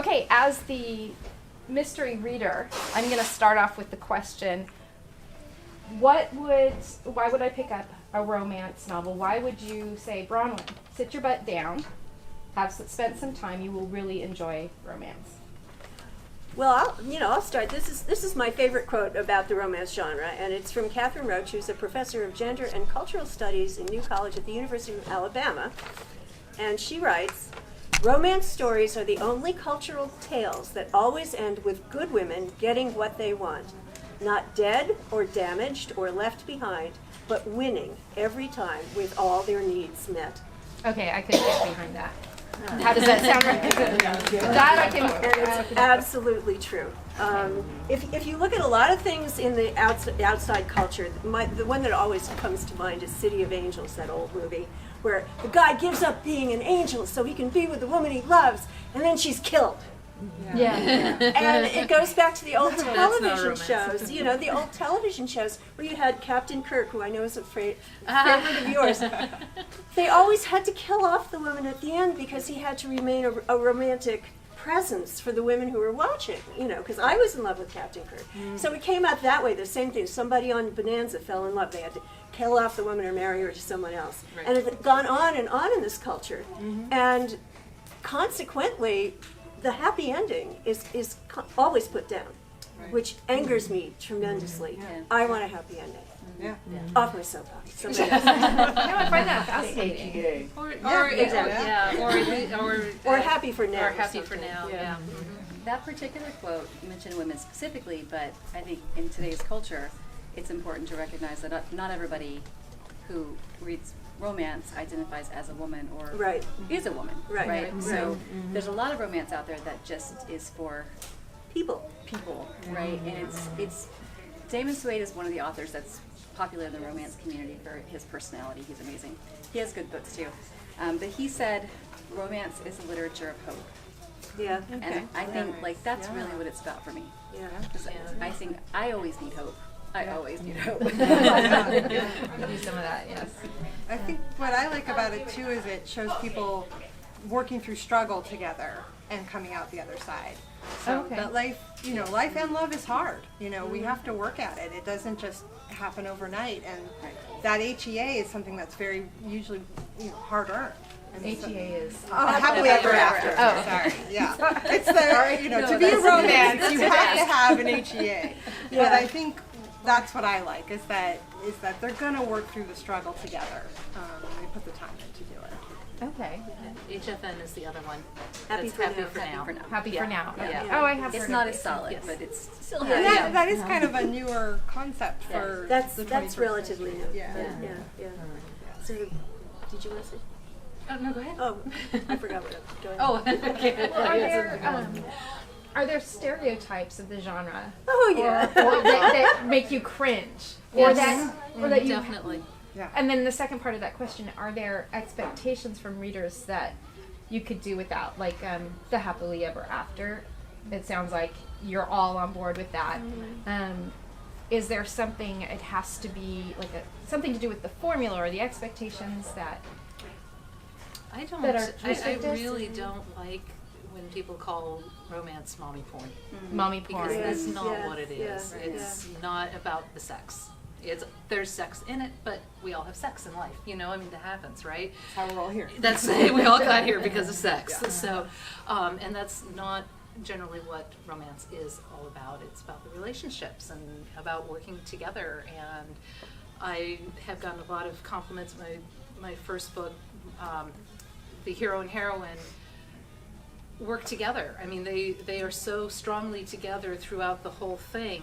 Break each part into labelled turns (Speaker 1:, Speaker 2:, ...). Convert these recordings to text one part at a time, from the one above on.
Speaker 1: Okay, as the mystery reader, I'm going to start off with the question, why would I pick up a romance novel? Why would you say, Bronwyn, sit your butt down, spent some time, you will really enjoy romance?
Speaker 2: Well, I'll start. This is my favorite quote about the romance genre, and it's from Catherine Roach, who's a professor of gender and cultural studies in New College at the University of Alabama. And she writes, "Romance stories are the only cultural tales that always end with good women getting what they want. Not dead or damaged or left behind, but winning every time with all their needs met."
Speaker 1: Okay, I could get behind that. How does that sound? That I can.
Speaker 2: And it's absolutely true. If you look at a lot of things in the outside culture, the one that always comes to mind is City of Angels, that old movie, where the guy gives up being an angel so he can be with the woman he loves, and then she's killed.
Speaker 1: Yeah.
Speaker 2: And it goes back to the old television shows, the old television shows where you had Captain Kirk, who I know is a favorite of yours. They always had to kill off the woman at the end because he had to remain a romantic presence for the women who were watching, because I was in love with Captain Kirk. So it came out that way, the same thing. Somebody on Bonanza fell in love. They had to kill off the woman or marry her to someone else. Right. And it had gone on in this culture. And consequently, the happy ending is always put down, which angers me tremendously. I want a happy ending. Off my soapbox.
Speaker 1: I find that fascinating.
Speaker 3: Or
Speaker 2: happy for now.
Speaker 3: Or happy for now. Yeah.
Speaker 4: That particular quote mentioned women specifically, but I think in today's culture, it's important to recognize that not everybody who reads romance identifies as a woman or is a woman, right? So there's a lot of romance out there that just is for people, right? And it's Damon Suede is one of the authors that's popular in the romance community for his personality. He's amazing. He has good books too. But he said romance is a literature of hope.
Speaker 2: Yeah.
Speaker 4: And I think that's really what it's about for me.
Speaker 2: Yeah.
Speaker 4: I think I always need hope. I always need hope.
Speaker 1: Maybe some of that, yes.
Speaker 5: I think what I like about it too is it shows people working through struggle together and coming out the other side. So that life and love is hard. We have to work at it. It doesn't just happen overnight. And that HEA is something that's very usually hard earned.
Speaker 1: HEA is
Speaker 5: happily ever after.
Speaker 1: Oh,
Speaker 5: sorry. Yeah, it's to be a romance, you have to have an HEA. But I think that's what I like is that they're gonna work through the struggle together. They put the time in to do it.
Speaker 1: Okay.
Speaker 3: HFN is the other one.
Speaker 2: Happy for now.
Speaker 1: Happy for now.
Speaker 4: Yeah.
Speaker 1: Oh, I have.
Speaker 4: It's not as solid, but it's still
Speaker 5: And that is kind of a newer concept for
Speaker 2: that's
Speaker 5: the 21st
Speaker 2: relatively
Speaker 5: century.
Speaker 2: new.
Speaker 5: Yeah.
Speaker 2: So, did you want to say?
Speaker 3: Oh, no, go ahead.
Speaker 2: Oh, I forgot what I was going.
Speaker 3: Oh, okay.
Speaker 1: Well, are there stereotypes of the genre?
Speaker 2: Oh yeah.
Speaker 1: Or that make you cringe, or that you
Speaker 3: definitely.
Speaker 5: Yeah.
Speaker 1: And then the second part of that question: are there expectations from readers that you could do without, like the happily ever after? It sounds like you're all on board with that. Is there something? It has to be like something to do with the formula or the expectations that.
Speaker 3: I really don't like when people call romance mommy porn.
Speaker 1: Mommy porn.
Speaker 3: Because that's not what it is. It's not about the sex. There's sex in it, but we all have sex in life. That happens, right?
Speaker 5: That's how we're all here.
Speaker 3: We all got here because of sex. So, and that's not generally what romance is all about. It's about the relationships and about working together. And I have gotten a lot of compliments. My first book, the hero and heroine work together. I mean, they are so strongly together throughout the whole thing,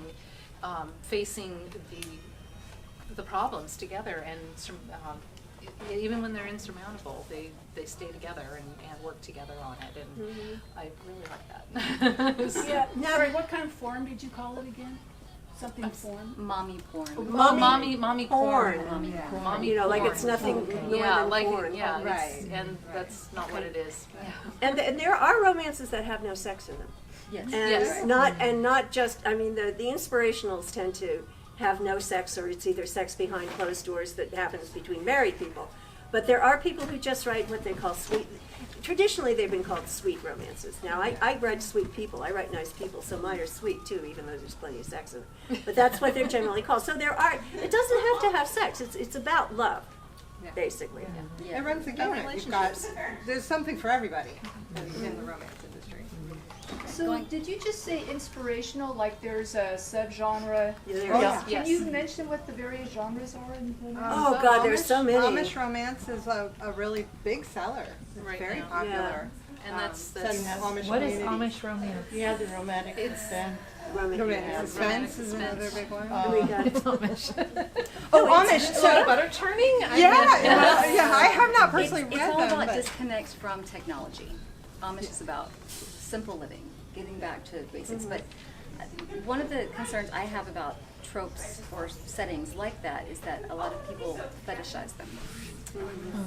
Speaker 3: facing the problems together, and even when they're insurmountable, they stay together and work together on it, and I really like that.
Speaker 6: Sorry, what kind of form did you call it again? Something form?
Speaker 4: Mommy porn.
Speaker 3: Mommy porn.
Speaker 2: Mommy porn. Like it's nothing more than porn.
Speaker 3: Right. And that's not what it is.
Speaker 2: Yeah. And there are romances that have no sex in them.
Speaker 4: Yes.
Speaker 2: And not just. I mean, the inspirationals tend to have no sex, or it's either sex behind closed doors that happens between married people. But there are people who just write what they call sweet. traditionally they've been called sweet romances. Now, I write sweet people. I write nice people, so mine are sweet too, even though there's plenty of sex in them. But that's what they're generally called. So it doesn't have to have sex. It's about love, basically.
Speaker 5: It runs the gamut. You've got, there's something for everybody in the romance industry.
Speaker 7: So did you just say inspirational, like there's a subgenre?
Speaker 2: Yeah.
Speaker 7: Can you mention what the various genres are in romance?
Speaker 2: Oh God, there's so many.
Speaker 5: Amish romance is a really big seller. It's
Speaker 3: Right
Speaker 5: very
Speaker 3: now.
Speaker 5: popular.
Speaker 3: And that's
Speaker 5: Amish
Speaker 1: What is
Speaker 5: community.
Speaker 1: Amish romance?
Speaker 8: Yeah, the romantic suspense.
Speaker 5: Romantic suspense is another big one.
Speaker 2: We got
Speaker 1: Amish.
Speaker 5: Amish. So
Speaker 1: butter churning?
Speaker 5: yeah, I have not personally
Speaker 4: It's
Speaker 5: read
Speaker 4: all
Speaker 5: them,
Speaker 4: about
Speaker 5: but
Speaker 4: disconnects from technology. Amish is about simple living, getting back to basics. But one of the concerns I have about tropes or settings like that is that a lot of people fetishize them.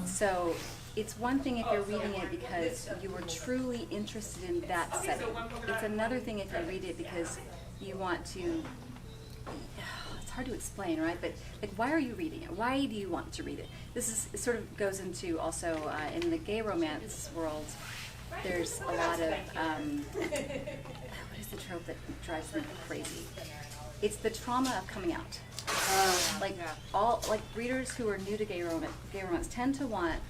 Speaker 4: So it's one thing if you're reading it because you were truly interested in that setting. It's another thing if you read it because you want to. It's hard to explain, right? But like, why are you reading it? Why do you want to read it? This is it sort of goes into also in the gay romance world. There's a lot of what is the trope that drives me crazy? It's the trauma of coming out. All readers who are new to gay romance tend to want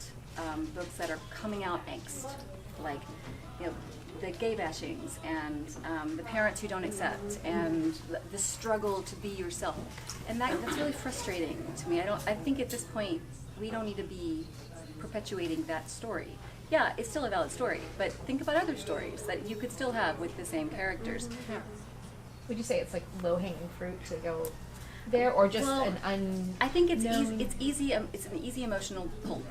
Speaker 4: books that are coming out angst, like the gay bashings and the parents who don't accept and the struggle to be yourself, and that's really frustrating to me. I think at this point we don't need to be perpetuating that story. Yeah, it's still a valid story, but think about other stories that you could still have with the same characters.
Speaker 1: Would you say it's like low-hanging fruit to go there, or just
Speaker 4: I think it's easy. It's an easy emotional pull.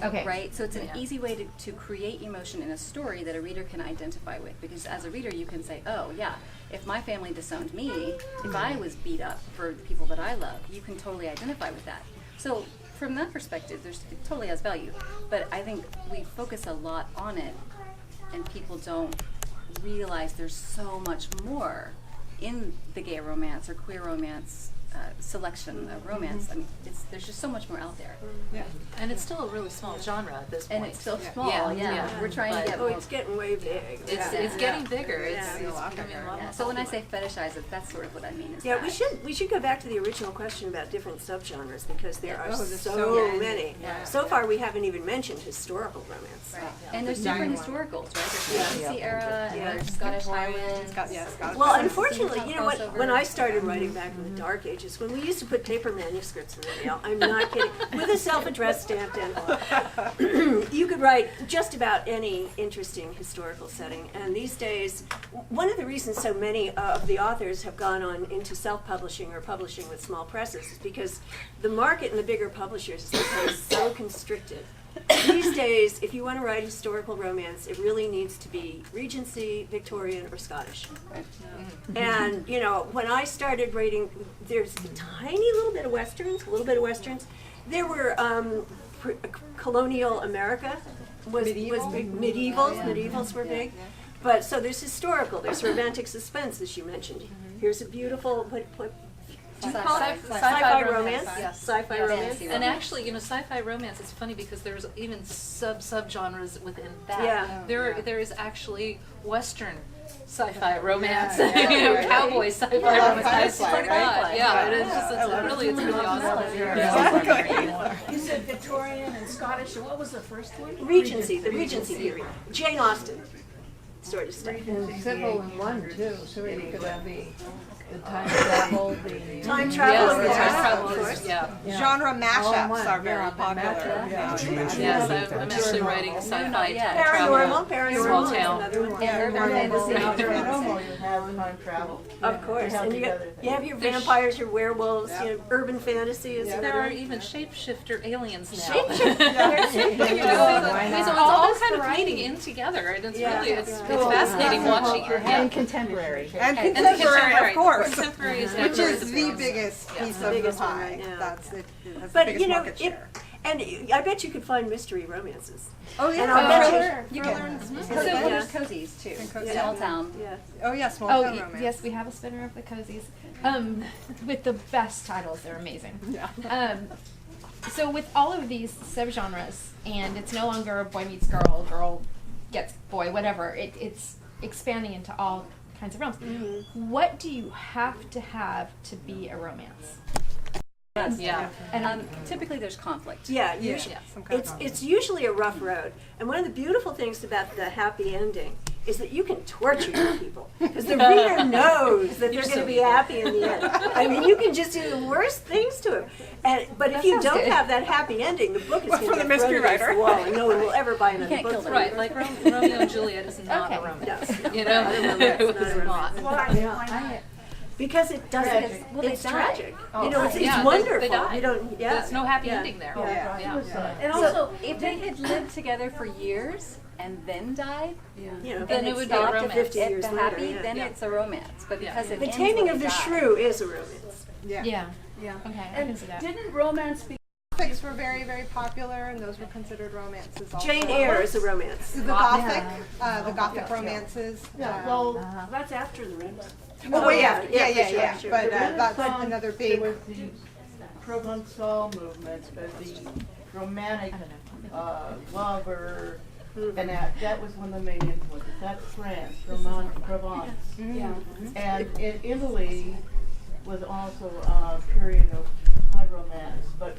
Speaker 1: Okay.
Speaker 4: Right? So it's an easy way to create emotion in a story that a reader can identify with. Because as a reader, you can say, oh, yeah, if my family disowned me, if I was beat up for the people that I love, you can totally identify with that. So from that perspective, it totally has value. But I think we focus a lot on it, and people don't realize there's so much more in the gay romance or queer romance selection of romance. I mean, there's just so much more out there.
Speaker 5: yeah.
Speaker 3: And it's still a really small genre at this point.
Speaker 4: And it's still
Speaker 5: Yeah.
Speaker 4: small,
Speaker 3: Yeah.
Speaker 4: yeah. We're trying to get more.
Speaker 2: it's getting way big.
Speaker 3: It's getting bigger.
Speaker 2: Yeah.
Speaker 3: It's
Speaker 5: A lot
Speaker 3: becoming a
Speaker 5: bigger.
Speaker 3: lot
Speaker 4: Yeah,
Speaker 3: more
Speaker 4: so when I
Speaker 3: popular.
Speaker 4: say fetishize it, that's sort of what I mean. Is
Speaker 2: Yeah,
Speaker 4: that.
Speaker 2: we should go back to the original question about different subgenres because there are
Speaker 5: there's
Speaker 2: so
Speaker 5: so
Speaker 2: many.
Speaker 5: Yeah.
Speaker 2: So far, we haven't even mentioned historical romance.
Speaker 4: Right. And there's different historicals, right? There's Regency era,
Speaker 2: Yeah.
Speaker 4: and there's Scottish Highlands.
Speaker 5: Scottish.
Speaker 2: Well,
Speaker 4: Some
Speaker 2: unfortunately,
Speaker 4: steampunk
Speaker 2: you know what?
Speaker 4: crossover.
Speaker 2: When I started writing back in the dark ages, when we used to put paper manuscripts in the mail, I'm not kidding, with a self-addressed stamped envelope, you could write just about any interesting historical setting. And these days, one of the reasons so many of the authors have gone on into self-publishing or publishing with small presses is because the market and the bigger publishers is becoming so constricted. These days, if you want to write historical romance, it really needs to be Regency, Victorian, or Scottish. And, when I started writing, there's a tiny little bit of Westerns. There were colonial America was big. Medievals were big. But so there's historical, there's romantic suspense, as you mentioned. Here's a beautiful, what do you call it? Sci-fi romance.
Speaker 3: Yes.
Speaker 2: Sci-fi
Speaker 4: Yeah.
Speaker 2: romance.
Speaker 4: Fantasy
Speaker 3: And actually, sci-fi romance is funny because there's even subgenres within that.
Speaker 2: Yeah.
Speaker 3: There is actually Western sci-fi romance.
Speaker 5: Yeah.
Speaker 3: Cowboy sci-fi romance. It's pretty fun. Yeah, it is just it's really awesome.
Speaker 6: You said Victorian and Scottish, and what was the first one?
Speaker 2: The Regency period. Jane Austen sort of stuff.
Speaker 8: Simple in one too, so you could have the time travel, the.
Speaker 2: Time travel,
Speaker 3: Yes,
Speaker 2: of
Speaker 3: travel
Speaker 2: course.
Speaker 3: is, yeah.
Speaker 5: Genre
Speaker 8: All in
Speaker 5: mashups
Speaker 8: one,
Speaker 5: are very
Speaker 8: yeah,
Speaker 5: popular.
Speaker 8: mashup,
Speaker 3: Yes, I'm actually writing a sci-fi
Speaker 2: Paranormal,
Speaker 3: travel, small
Speaker 2: is
Speaker 3: town.
Speaker 2: another one.
Speaker 8: Yeah,
Speaker 4: Urban fantasy.
Speaker 8: paranormal, you have time travel.
Speaker 2: Of course,
Speaker 8: They
Speaker 2: and
Speaker 8: have
Speaker 2: you have your vampires, your werewolves, urban fantasy is
Speaker 3: There
Speaker 2: another
Speaker 3: are
Speaker 2: one.
Speaker 3: even shapeshifter aliens now.
Speaker 8: Why
Speaker 3: It's
Speaker 8: not?
Speaker 3: all kind of bleeding in together, and it's really it's fascinating watching it. Yeah.
Speaker 8: And contemporary.
Speaker 5: And
Speaker 3: And the
Speaker 5: contemporary, of course.
Speaker 3: Contemporary is
Speaker 5: Which
Speaker 3: definitely
Speaker 5: is the biggest piece of the
Speaker 2: biggest one
Speaker 5: pie.
Speaker 2: right now.
Speaker 5: That's it. Has the
Speaker 2: But
Speaker 5: biggest market share.
Speaker 2: and I bet you could find mystery romances.
Speaker 5: Oh yeah.
Speaker 2: And I'll bet
Speaker 5: Thriller.
Speaker 4: You
Speaker 5: Thriller
Speaker 4: can.
Speaker 5: and-
Speaker 4: So there's cozies too. Small town.
Speaker 2: Yeah.
Speaker 5: Oh yeah, small
Speaker 1: Oh,
Speaker 5: town romance.
Speaker 1: yes, we have a spinner of the cozies. With the best titles, they're amazing.
Speaker 5: Yeah.
Speaker 1: So with all of these subgenres, and it's no longer boy meets girl, girl gets boy, whatever. It's expanding into all kinds of realms. What do you have to be a romance?
Speaker 3: Yeah.
Speaker 4: And typically there's conflict.
Speaker 2: Yeah, usually. It's usually a rough road. And one of the beautiful things about the happy ending is that you can torture your people because the reader knows that they're going to be happy in the end. I mean, you can just do the worst things to them. But if you don't have that happy ending, the book is going to get thrown against the wall, and no one will ever buy another book.
Speaker 3: Right, like Romeo and Juliet is not a romance. You know, it was not.
Speaker 2: Because it doesn't. It's tragic. You know, it's
Speaker 3: Yeah,
Speaker 2: wonderful.
Speaker 3: they die.
Speaker 2: You don't. Yeah.
Speaker 3: There's no happy ending there.
Speaker 4: And also, if they had lived together for years and then died,
Speaker 2: You know,
Speaker 3: Then
Speaker 2: and
Speaker 3: it
Speaker 2: it's
Speaker 3: would be a
Speaker 2: stopped
Speaker 3: romance.
Speaker 2: 50 years
Speaker 4: the
Speaker 2: later.
Speaker 4: happy,
Speaker 2: Yeah.
Speaker 4: then it's a romance. But because it
Speaker 2: The
Speaker 4: ends
Speaker 2: Taming
Speaker 4: when
Speaker 2: of
Speaker 4: they
Speaker 2: the
Speaker 4: die.
Speaker 2: Shrew is a romance.
Speaker 1: Yeah.
Speaker 6: Yeah.
Speaker 1: Okay, I
Speaker 6: And
Speaker 1: can see that.
Speaker 6: didn't romance be
Speaker 5: Gothics were very, very popular, and those were considered romances also.
Speaker 2: Jane Eyre is a romance.
Speaker 5: The Gothic romances.
Speaker 8: Well,
Speaker 6: that's after the Renaissance.
Speaker 5: Oh, way
Speaker 2: yeah,
Speaker 5: after.
Speaker 2: yeah,
Speaker 5: Yeah.
Speaker 2: for sure.
Speaker 5: But
Speaker 8: the
Speaker 5: that's
Speaker 8: Renaissance,
Speaker 5: another
Speaker 8: there
Speaker 5: big.
Speaker 8: was the Provençal movement, the romantic lover, and that was one of the main influences. That's France, Provence.
Speaker 6: Yeah.
Speaker 8: And in Italy was also a period of high romance. But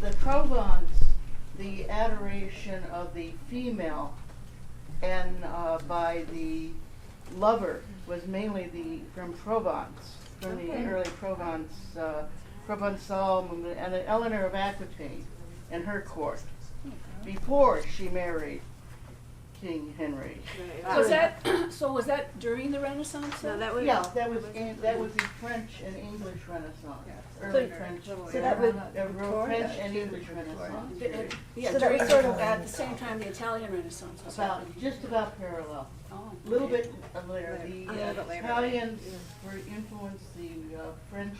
Speaker 8: the Provence, the adoration of the female and by the lover was mainly from Provence, from the early Provençal movement, and Eleanor of Aquitaine and her court, before she married King Henry.
Speaker 6: Was that during the Renaissance?
Speaker 2: No, that was.
Speaker 8: Yeah, that was the French and English Renaissance. Early French.
Speaker 6: So that would
Speaker 8: French and English Renaissance.
Speaker 6: yeah, during sort of at the same time the Italian Renaissance was happening.
Speaker 8: Just about parallel.
Speaker 6: Oh.
Speaker 8: A little bit later.
Speaker 5: A
Speaker 8: The
Speaker 5: little bit later.
Speaker 8: Italians were influenced the French.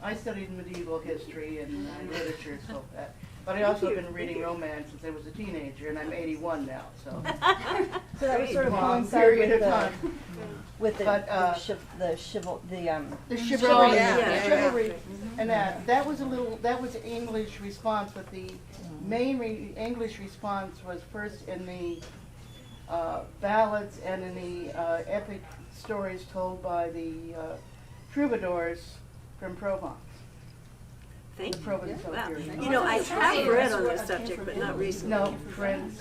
Speaker 8: I studied medieval history and literature, so that. But I also have been reading romance since I was a teenager, and I'm 81 now, so.
Speaker 9: So that was sort of
Speaker 8: Long
Speaker 9: coincide
Speaker 8: period
Speaker 9: with
Speaker 8: of
Speaker 9: the,
Speaker 8: time.
Speaker 9: with the,
Speaker 8: But,
Speaker 9: the chivalry,
Speaker 8: The chivalry,
Speaker 2: Yeah.
Speaker 8: chivalry, and that was English response, but the main English response was first in the ballads and in the epic stories told by the troubadours from Provence.
Speaker 2: Thank
Speaker 8: The
Speaker 2: you.
Speaker 8: Provençal
Speaker 2: Wow.
Speaker 8: period.
Speaker 2: You know, I have read on this subject, but not recently.
Speaker 8: No, friends.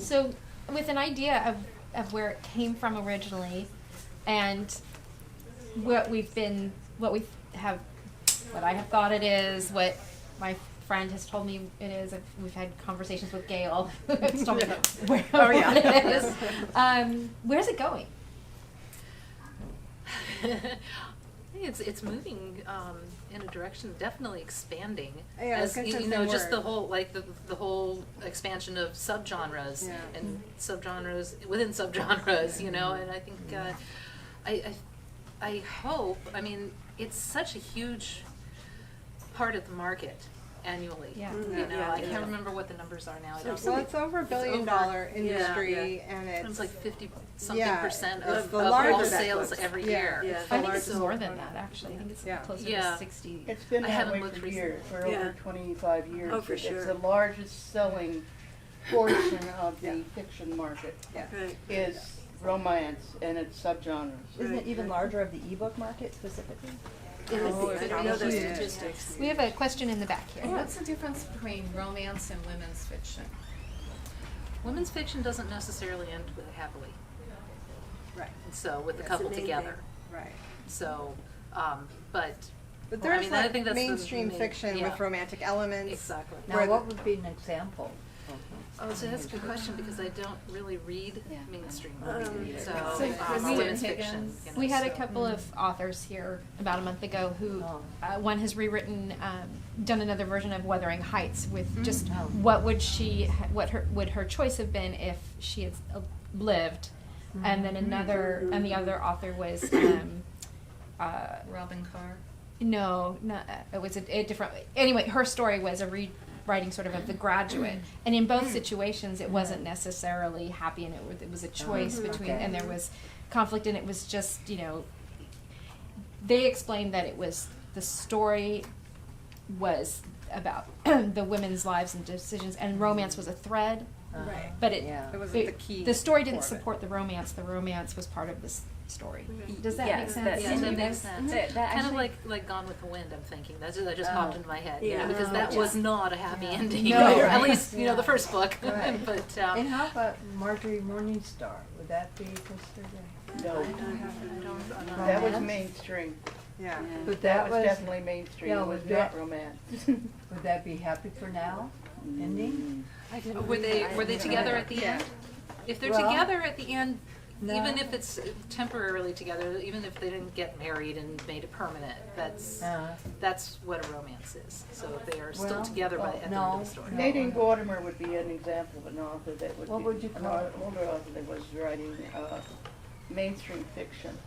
Speaker 1: So, with an idea of where it came from originally, and what I have thought it is, what my friend has told me it is. We've had conversations with Gail. Who's told me where it is. Where's it going?
Speaker 3: It's moving in a direction, definitely expanding.
Speaker 5: Yeah,
Speaker 3: as
Speaker 5: it's a
Speaker 3: you know,
Speaker 5: consistent
Speaker 3: just the
Speaker 5: word.
Speaker 3: whole the whole expansion of subgenres and subgenres within subgenres. You know, and I think I hope. I mean, it's such a huge part of the market annually.
Speaker 1: Yeah.
Speaker 3: You know, I can't remember what the numbers are now. I don't
Speaker 5: Well, it's over $1 billion industry, and
Speaker 3: It's
Speaker 5: it's
Speaker 3: like 50-something
Speaker 5: yeah,
Speaker 3: percent
Speaker 5: it's
Speaker 3: of
Speaker 5: the
Speaker 3: all
Speaker 5: largest
Speaker 3: sales
Speaker 2: books.
Speaker 3: every
Speaker 5: Yeah.
Speaker 3: year.
Speaker 2: Yeah.
Speaker 1: I think it's more than that, actually. I think it's
Speaker 5: Yeah.
Speaker 1: closer
Speaker 3: Yeah.
Speaker 1: to 60.
Speaker 8: It's been
Speaker 3: I
Speaker 8: that
Speaker 3: haven't
Speaker 8: way
Speaker 3: looked
Speaker 8: for years, for
Speaker 2: Yeah.
Speaker 8: over 25 years.
Speaker 2: Oh, for
Speaker 8: It's
Speaker 2: sure.
Speaker 8: the largest selling portion of the fiction market
Speaker 2: Right.
Speaker 8: is romance and its subgenres.
Speaker 9: isn't it even larger of the ebook market specifically?
Speaker 2: I don't know those
Speaker 5: huge.
Speaker 2: statistics.
Speaker 1: We have a question in the back here.
Speaker 10: What's the difference between romance and women's fiction?
Speaker 3: Women's fiction doesn't necessarily end with happily.
Speaker 5: right,
Speaker 3: So with the
Speaker 2: That's
Speaker 3: couple
Speaker 2: the main
Speaker 3: together.
Speaker 5: right.
Speaker 3: So, but
Speaker 5: But
Speaker 3: well,
Speaker 5: there's
Speaker 3: I mean, I
Speaker 5: like
Speaker 3: think that's the
Speaker 5: mainstream
Speaker 3: main-
Speaker 5: fiction
Speaker 3: yeah.
Speaker 5: with romantic elements.
Speaker 3: exactly.
Speaker 8: Uh,
Speaker 9: Now, what would be an example?
Speaker 3: Oh, so that's a good question because I don't really read mainstream. So
Speaker 1: we-
Speaker 3: women's fiction. You know,
Speaker 1: We had a
Speaker 3: so-
Speaker 1: couple of authors here about a month ago who one has rewritten, done another version of Wuthering Heights with just what would her choice have been if she had lived, and then another, and the other author was
Speaker 10: Robin Carr?
Speaker 1: no, it was a different. Anyway, her story was a rewriting sort of The Graduate, and in both situations, it wasn't necessarily happy, and it was a choice between, and there was conflict, and it was just they explained that it was the story was about the women's lives and decisions, and romance was a thread
Speaker 2: Right.
Speaker 1: But
Speaker 9: Yeah.
Speaker 5: It wasn't the key
Speaker 1: the story didn't
Speaker 5: for it.
Speaker 1: support the romance. The romance was part of this story. Does that
Speaker 4: Yes,
Speaker 1: make sense?
Speaker 4: that-
Speaker 3: Yes,
Speaker 4: Yeah.
Speaker 3: that makes sense.
Speaker 4: That
Speaker 3: Kind of
Speaker 4: actually-
Speaker 3: like Gone with the Wind, I'm thinking. That just
Speaker 9: Oh.
Speaker 3: popped into my head. Yeah,
Speaker 2: Yeah.
Speaker 3: because that was not a happy ending.
Speaker 9: No,
Speaker 3: At
Speaker 9: right.
Speaker 3: least, you know, the first book.
Speaker 9: Right.
Speaker 3: But,
Speaker 9: And how about Marjorie Morningstar? Would that be considered?
Speaker 8: No,
Speaker 3: I
Speaker 8: that was
Speaker 9: Romance?
Speaker 8: mainstream.
Speaker 5: Yeah.
Speaker 9: But
Speaker 8: That was definitely mainstream.
Speaker 9: yeah,
Speaker 8: It was
Speaker 9: was
Speaker 8: not
Speaker 9: that-
Speaker 8: romance.
Speaker 9: Would that be Happy for Now ending?
Speaker 3: Were they together at the end? If they're
Speaker 9: Well,
Speaker 3: together at the end,
Speaker 9: no.
Speaker 3: even if it's temporarily together, even if they didn't get married and made it permanent, that's what a romance is. So if they are still
Speaker 9: Well,
Speaker 3: together at the end
Speaker 9: no.
Speaker 3: of the story.
Speaker 8: Nadine Gordimer would be an example of an author that would
Speaker 9: What
Speaker 8: be
Speaker 9: would you
Speaker 8: an
Speaker 9: call it?
Speaker 8: older author that was writing mainstream fiction,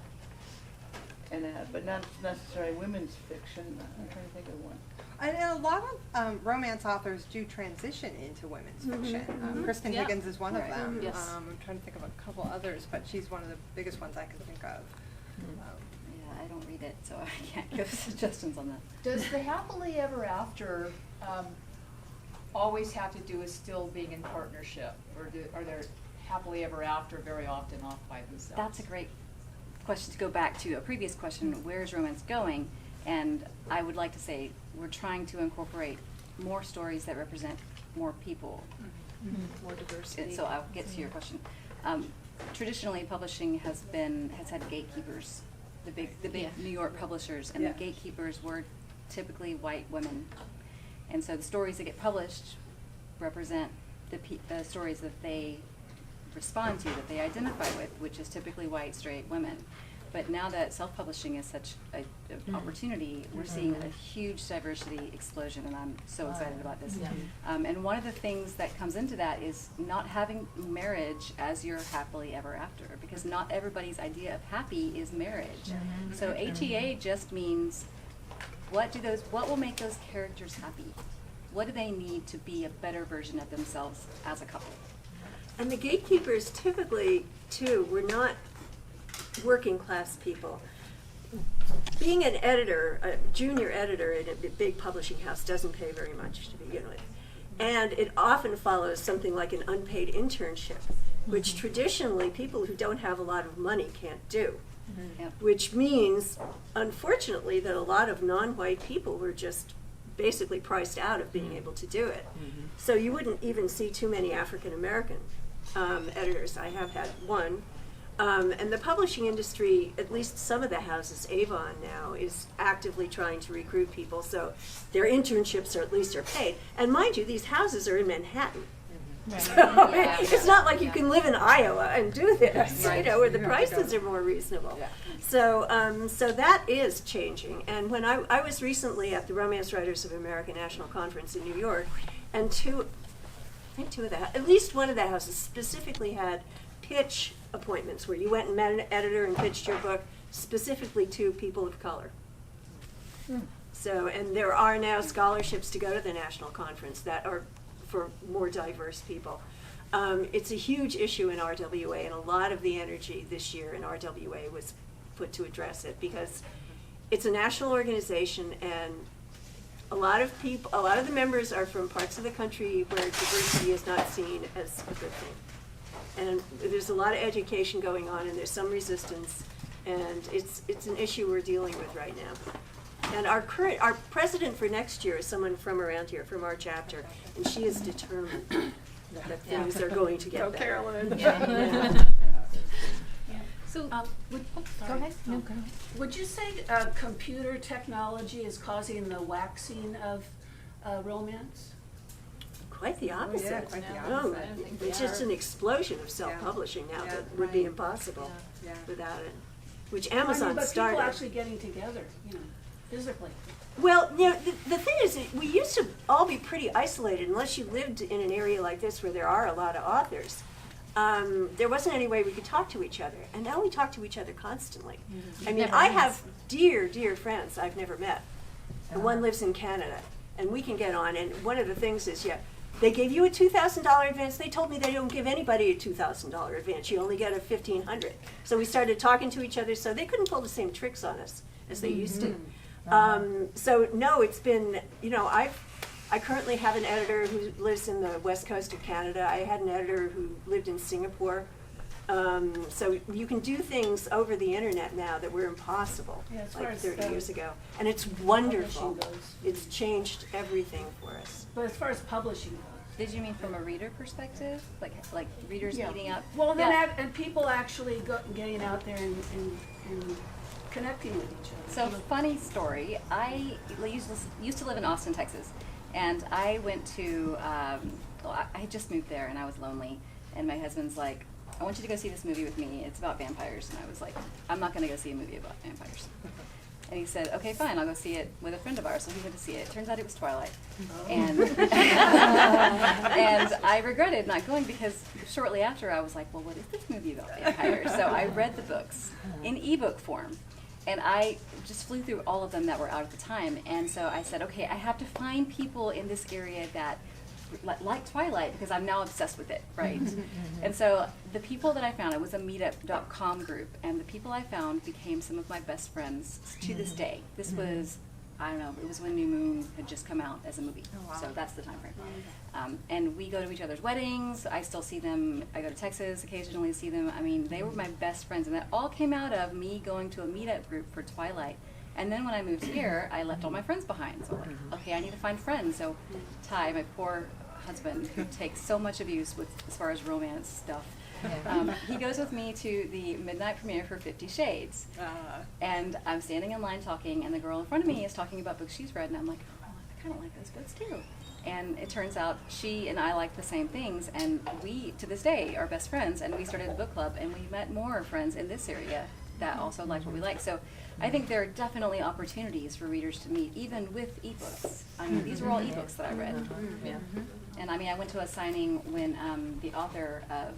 Speaker 8: and but not necessarily women's fiction. I'm trying to think of one.
Speaker 5: And a lot of romance authors do transition into women's fiction. Kristen
Speaker 3: Yeah.
Speaker 5: Higgins is one of
Speaker 3: Right.
Speaker 5: them.
Speaker 3: Yes.
Speaker 5: I'm trying to think of a couple others, but she's one of the biggest ones I can think of.
Speaker 4: Yeah, I don't read it, so I can't give suggestions on that.
Speaker 7: Does the happily ever after always have to do with still being in partnership? Or are there happily ever after very often off by themselves?
Speaker 4: That's a great question to go back to a previous question, where is romance going? And I would like to say we're trying to incorporate more stories that represent more people.
Speaker 3: More diversity.
Speaker 4: So I'll get to your question. Traditionally, publishing has had gatekeepers, the big
Speaker 3: Yeah.
Speaker 4: New York publishers, and
Speaker 5: Yeah.
Speaker 4: the gatekeepers were typically white women. And so the stories that get published represent the stories that they respond to, that they identify with, which is typically white, straight women. But now that self-publishing is such an opportunity, we're seeing a huge diversity explosion, and I'm so excited about this.
Speaker 3: Yeah.
Speaker 4: And one of the things that comes into that is not having marriage as your happily ever after, because not everybody's idea of happy is marriage. So HEA just means what will make those characters happy? What do they need to be a better version of themselves as a couple?
Speaker 2: And the gatekeepers typically, too, were not working class people. Being an editor, a junior editor in a big publishing house doesn't pay very much to begin with. And it often follows something like an unpaid internship, which traditionally people who don't have a lot of money can't do.
Speaker 4: Yep.
Speaker 2: Which means, unfortunately, that a lot of non-white people were just basically priced out of being able to do it. So you wouldn't even see too many African American editors. I have had one. And the publishing industry, at least some of the houses, Avon now, is actively trying to recruit people, so their internships are at least are paid. And mind you, these houses are in Manhattan. So it's not like you can live in Iowa and do this, you know, where the prices are more reasonable. So, so that is changing. And when I was recently at the Romance Writers of America National Conference in New York, and at least one of the houses specifically had pitch appointments where you went and met an editor and pitched your book specifically to people of color. So, and there are now scholarships to go to the national conference that are for more diverse people. It's a huge issue in RWA, and a lot of the energy this year in RWA was put to address it, because it's a national organization, and a lot of the members are from parts of the country where diversity is not seen as a good thing. And there's a lot of education going on, and there's some resistance, and it's an issue we're dealing with right now. And our president for next year is someone from around here, from our chapter, and she is determined that things are going to get better.
Speaker 5: Carolyn.
Speaker 2: Yeah.
Speaker 7: So,
Speaker 1: Go ahead. No, go ahead.
Speaker 6: Would you say computer technology is causing the waxing of romance?
Speaker 2: Quite the opposite.
Speaker 5: yeah, quite the
Speaker 2: No,
Speaker 5: opposite.
Speaker 2: it's just an explosion of self-publishing now
Speaker 5: Yeah,
Speaker 2: that would be
Speaker 5: right.
Speaker 2: impossible
Speaker 5: Yeah.
Speaker 2: without it, which
Speaker 6: I mean,
Speaker 2: Amazon
Speaker 6: but
Speaker 2: started.
Speaker 6: people actually getting together, you know, physically.
Speaker 2: Well, you know, the thing is that we used to all be pretty isolated unless you lived in an area like this where there are a lot of authors. There wasn't any way we could talk to each other, and now we talk to each other constantly. I mean, I have dear, dear friends I've never met. And one lives in Canada, and we can get on, and one of the things is, they gave you a $2,000 advance. They told me they don't give anybody a $2,000 advance. You only get a $1,500. So we started talking to each other, so they couldn't pull the same tricks on us as they used to. So no, it's been, you know, I currently have an editor who lives in the west coast of Canada. I had an editor who lived in Singapore. So you can do things over the internet now that were impossible like 30 years ago. And it's wonderful. It's changed everything for us.
Speaker 6: But as far as publishing goes.
Speaker 4: Did you mean from a reader perspective? Like readers meeting up?
Speaker 6: Well, then and people actually getting out there and connecting with each other.
Speaker 4: So funny story, I used to live in Austin, Texas, and I went to, I had just moved there and I was lonely, and my husband's like, I want you to go see this movie with me, it's about vampires, and I was like, I'm not going to go see a movie about vampires. And he said, okay, fine, I'll go see it with a friend of ours. So he went to see it. Turns out it was Twilight. And, and I regretted not going because shortly after I was like, well, what is this movie about vampires? So I read the books in ebook form. And I just flew through all of them that were out at the time. And so I said, okay, I have to find people in this area that like Twilight, because I'm now obsessed with it, right? And so the people that I found, it was a meetup.com group, and the people I found became some of my best friends to this day. This was, I don't know, it was when New Moon had just come out as a movie. Oh, wow. So that's the time frame. And we go to each other's weddings. I still see them. I go to Texas occasionally to see them. I mean, they were my best friends, and that all came out of me going to a meetup group for Twilight. And then when I moved here, I left all my friends behind. So I'm like, okay, I need to find friends. So Ty, my poor husband, who takes so much abuse with as far as romance stuff, he goes with me to the midnight premiere for 50 Shades. And I'm standing in line talking, and the girl in front of me is talking about books she's read, and I'm like, oh, I kind of like those books too. And it turns out she and I like the same things, and we, to this day, are best friends, and we started a book club, and we met more friends in this area that also liked what we like. So I think there are definitely opportunities for readers to meet, even with ebooks. I mean, these were all ebooks that I read. And I mean, I went to a signing when the author of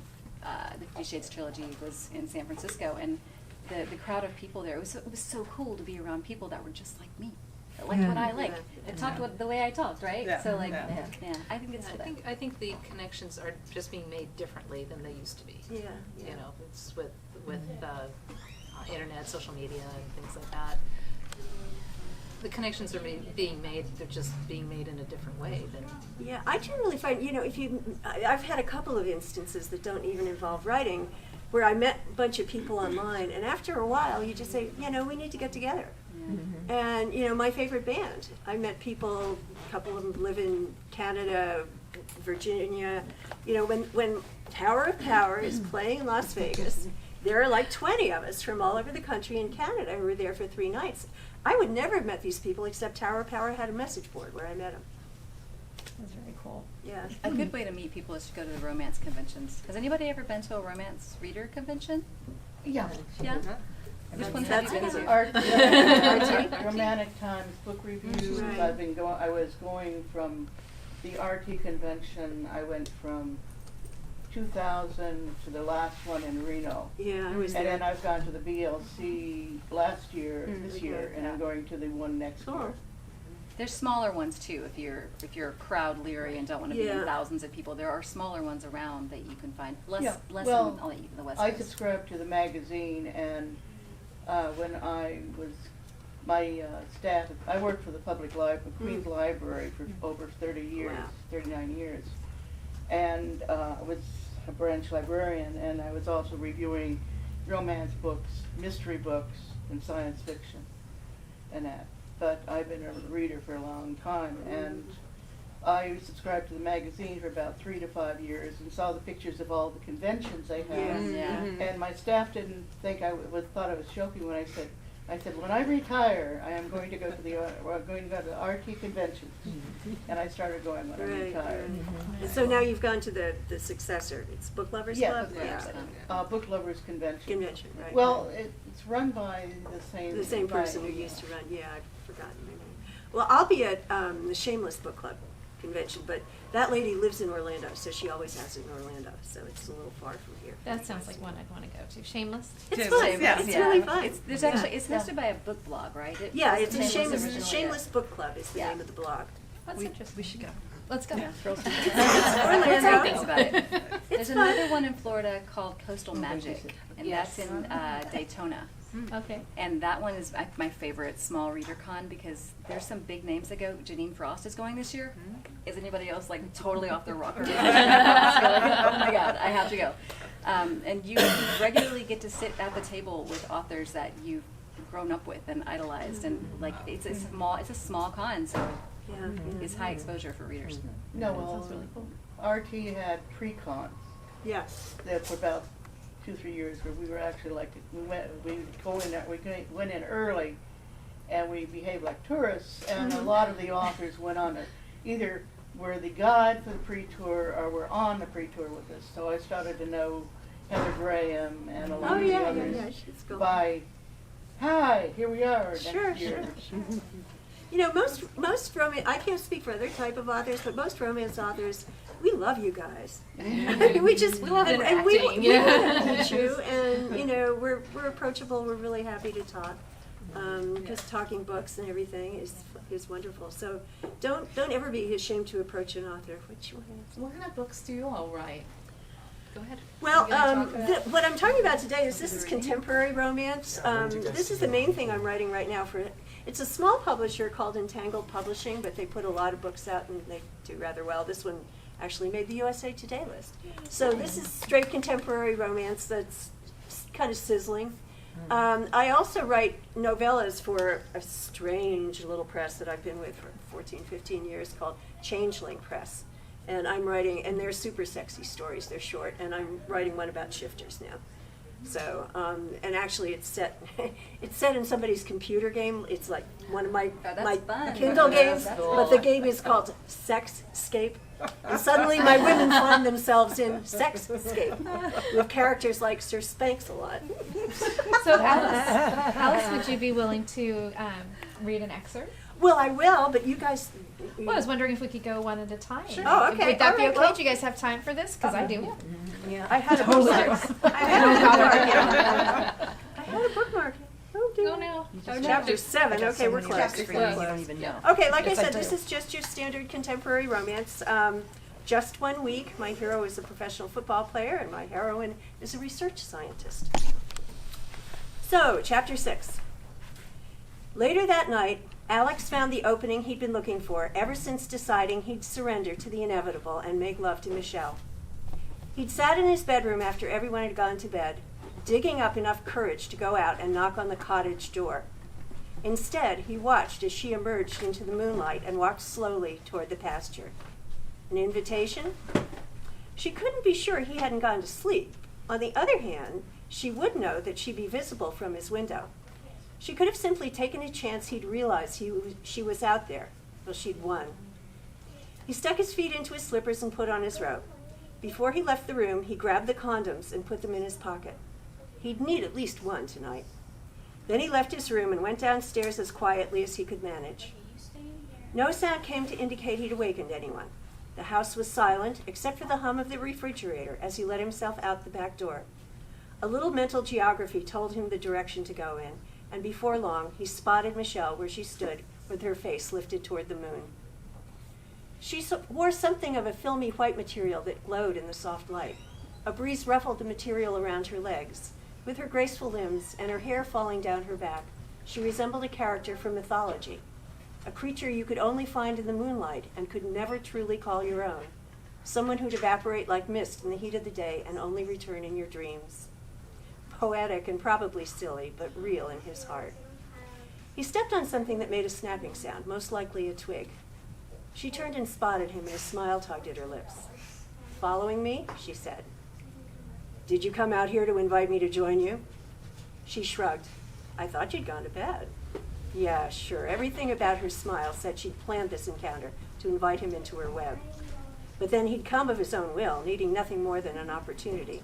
Speaker 4: the 50 Shades trilogy was in San Francisco, and the crowd of people there, it was so cool to be around people that were just like me, that liked what I like, and talked the way I talked, right? So like, I think it's
Speaker 3: I think the connections are just being made differently than they used to be. You know, it's with internet, social media, and things like that. The connections are being made, they're just being made in a different way than...
Speaker 2: Yeah, I generally find, I've had a couple of instances that don't even involve writing, where I met a bunch of people online, and after a while you just say, we need to get together. And, my favorite band, I met people, a couple of them live in Canada, Virginia, when Tower of Power is playing in Las Vegas, there are like 20 of us from all over the country and Canada who were there for 3 nights. I would never have met these people except Tower of Power had a message board where I met them.
Speaker 1: That's very cool.
Speaker 2: Yeah.
Speaker 4: A good way to meet people is to go to the romance conventions. Has anybody ever been to a romance reader convention?
Speaker 8: Yeah.
Speaker 4: Yeah? Which ones have you been to?
Speaker 8: RT, Romantic Times, book reviews.
Speaker 2: Right.
Speaker 8: I was going from the RT convention. I went from 2000 to the last one in Reno.
Speaker 2: Yeah, I was
Speaker 8: and
Speaker 2: there.
Speaker 8: then I've gone to the BLC last year, this year, and I'm going to the one next year.
Speaker 4: There's smaller ones too. If you're crowd leery and don't want to be in thousands of people, there are smaller ones around that you can find. Less
Speaker 8: well,
Speaker 4: on the West
Speaker 8: I
Speaker 4: Coast.
Speaker 8: subscribe to the magazine, and when I was my staff, I worked for the public library, Queens Library, for over 30 years, 39 years, and I was a branch librarian, and I was also reviewing romance books, mystery books, and science fiction, and that. But I've been a reader for a long time, and I subscribed to the magazine for about 3 to 5 years and saw the pictures of all the conventions they had. And my staff didn't think thought I was joking when I said, when I retire, I am going to go to the RT conventions. And I started going when I retired.
Speaker 2: And so now you've gone to the successor. It's Book Lovers Club?
Speaker 8: Book Lovers Convention.
Speaker 2: Convention, right.
Speaker 8: Well, it's run by the same
Speaker 2: person who used to run. Yeah, I've forgotten her name. Well, I'll be at the Shameless Book Club convention, but that lady lives in Orlando, so she always has it in Orlando, so it's a little far from here.
Speaker 1: That sounds like one I'd want to go to. Shameless?
Speaker 2: It's fun. It's really fun.
Speaker 4: There's actually, it's hosted by a book blog, right?
Speaker 2: It's a Shameless Book Club is the name of the blog.
Speaker 1: That's interesting.
Speaker 9: We should go.
Speaker 1: Let's go.
Speaker 2: Orlando.
Speaker 4: There's another one in Florida called Coastal Magic, and that's in Daytona.
Speaker 1: Okay.
Speaker 4: And that one is my favorite small reader con because there's some big names that go. Janine Frost is going this year. is anybody else like totally off their rocker? Like, oh my God, I have to go. And you regularly get to sit at the table with authors that you've grown up with and idolized, and like it's a small con, so it's high exposure for readers.
Speaker 8: No, well,
Speaker 1: really cool.
Speaker 8: RT had pre-cons.
Speaker 2: Yes.
Speaker 8: That for about 2-3 years where we were actually like, we went in early and we behaved like tourists, and a lot of the authors went on to either were the guide for the pre-tour or were on the pre-tour with us. So I started to know Heather Graham and a lot of the others by, hi, here we are next year.
Speaker 2: You know, most romance, I can't speak for other type of authors, but most romance authors, we love you guys. we love it. And we want to meet you, and you know, we're approachable. We're really happy to talk, because talking books and everything is wonderful. So don't ever be ashamed to approach an author.
Speaker 10: What kind of books do you all write? Go ahead.
Speaker 2: Well, what I'm talking about today is this is contemporary romance. This is the main thing I'm writing right now for. It's a small publisher called Entangled Publishing, but they put a lot of books out and they do rather well. This one actually made the USA Today list. So this is straight contemporary romance that's kind of sizzling. I also write novellas for a strange little press that I've been with for 14, 15 years called Changeling Press. And I'm writing, and they're super sexy stories. They're short, and I'm writing one about shifters now. So, and actually, it's set in somebody's computer game. It's like one of my Kindle games, but the game is called Sexscape. And suddenly, my women find themselves in Sexscape with characters like Sir Spanks-a-Lot.
Speaker 1: So, Alice, would you be willing to read an excerpt?
Speaker 2: Well, I will, but you guys.
Speaker 1: Well, I was wondering if we could go one at a time.
Speaker 2: Sure. Oh, okay.
Speaker 1: Would that be
Speaker 2: All
Speaker 1: okay?
Speaker 2: right, well,
Speaker 1: do you guys have time for this? Because I do.
Speaker 2: Yeah, I had a bookmark. I had a bookmark. Oh, dear.
Speaker 1: Oh, no.
Speaker 2: Chapter 7. Okay, we're close.
Speaker 4: You don't even know.
Speaker 2: Okay, like I said, this is just your standard contemporary romance. Just 1 week. My hero is a professional football player, and my heroine is a research scientist. So, chapter 6. Later that night, Alex found the opening he'd been looking for ever since deciding he'd surrender to the inevitable and make love to Michelle. He'd sat in his bedroom after everyone had gone to bed, digging up enough courage to go out and knock on the cottage door. Instead, he watched as she emerged into the moonlight and walked slowly toward the pasture. An invitation? She couldn't be sure he hadn't gone to sleep. On the other hand, she would know that she'd be visible from his window. She could have simply taken a chance he'd realize she was out there. Well, she'd won. He stuck his feet into his slippers and put on his robe. Before he left the room, he grabbed the condoms and put them in his pocket. He'd need at least one tonight. Then he left his room and went downstairs as quietly as he could manage. No sound came to indicate he'd awakened anyone. The house was silent, except for the hum of the refrigerator as he let himself out the back door. A little mental geography told him the direction to go in, and before long, he spotted Michelle where she stood with her face lifted toward the moon. She wore something of a filmy white material that glowed in the soft light. A breeze ruffled the material around her legs. With her graceful limbs and her hair falling down her back, she resembled a character from mythology, a creature you could only find in the moonlight and could never truly call your own, someone who'd evaporate like mist in the heat of the day and only return in your dreams. Poetic and probably silly, but real in his heart. He stepped on something that made a snapping sound, most likely a twig. She turned and spotted him, and a smile tugged at her lips. "Following me?" she said. "Did you come out here to invite me to join you?" She shrugged. "I thought you'd gone to bed." Yeah, sure. Everything about her smile said she'd planned this encounter to invite him into her web. But then he'd come of his own will, needing nothing more than an opportunity.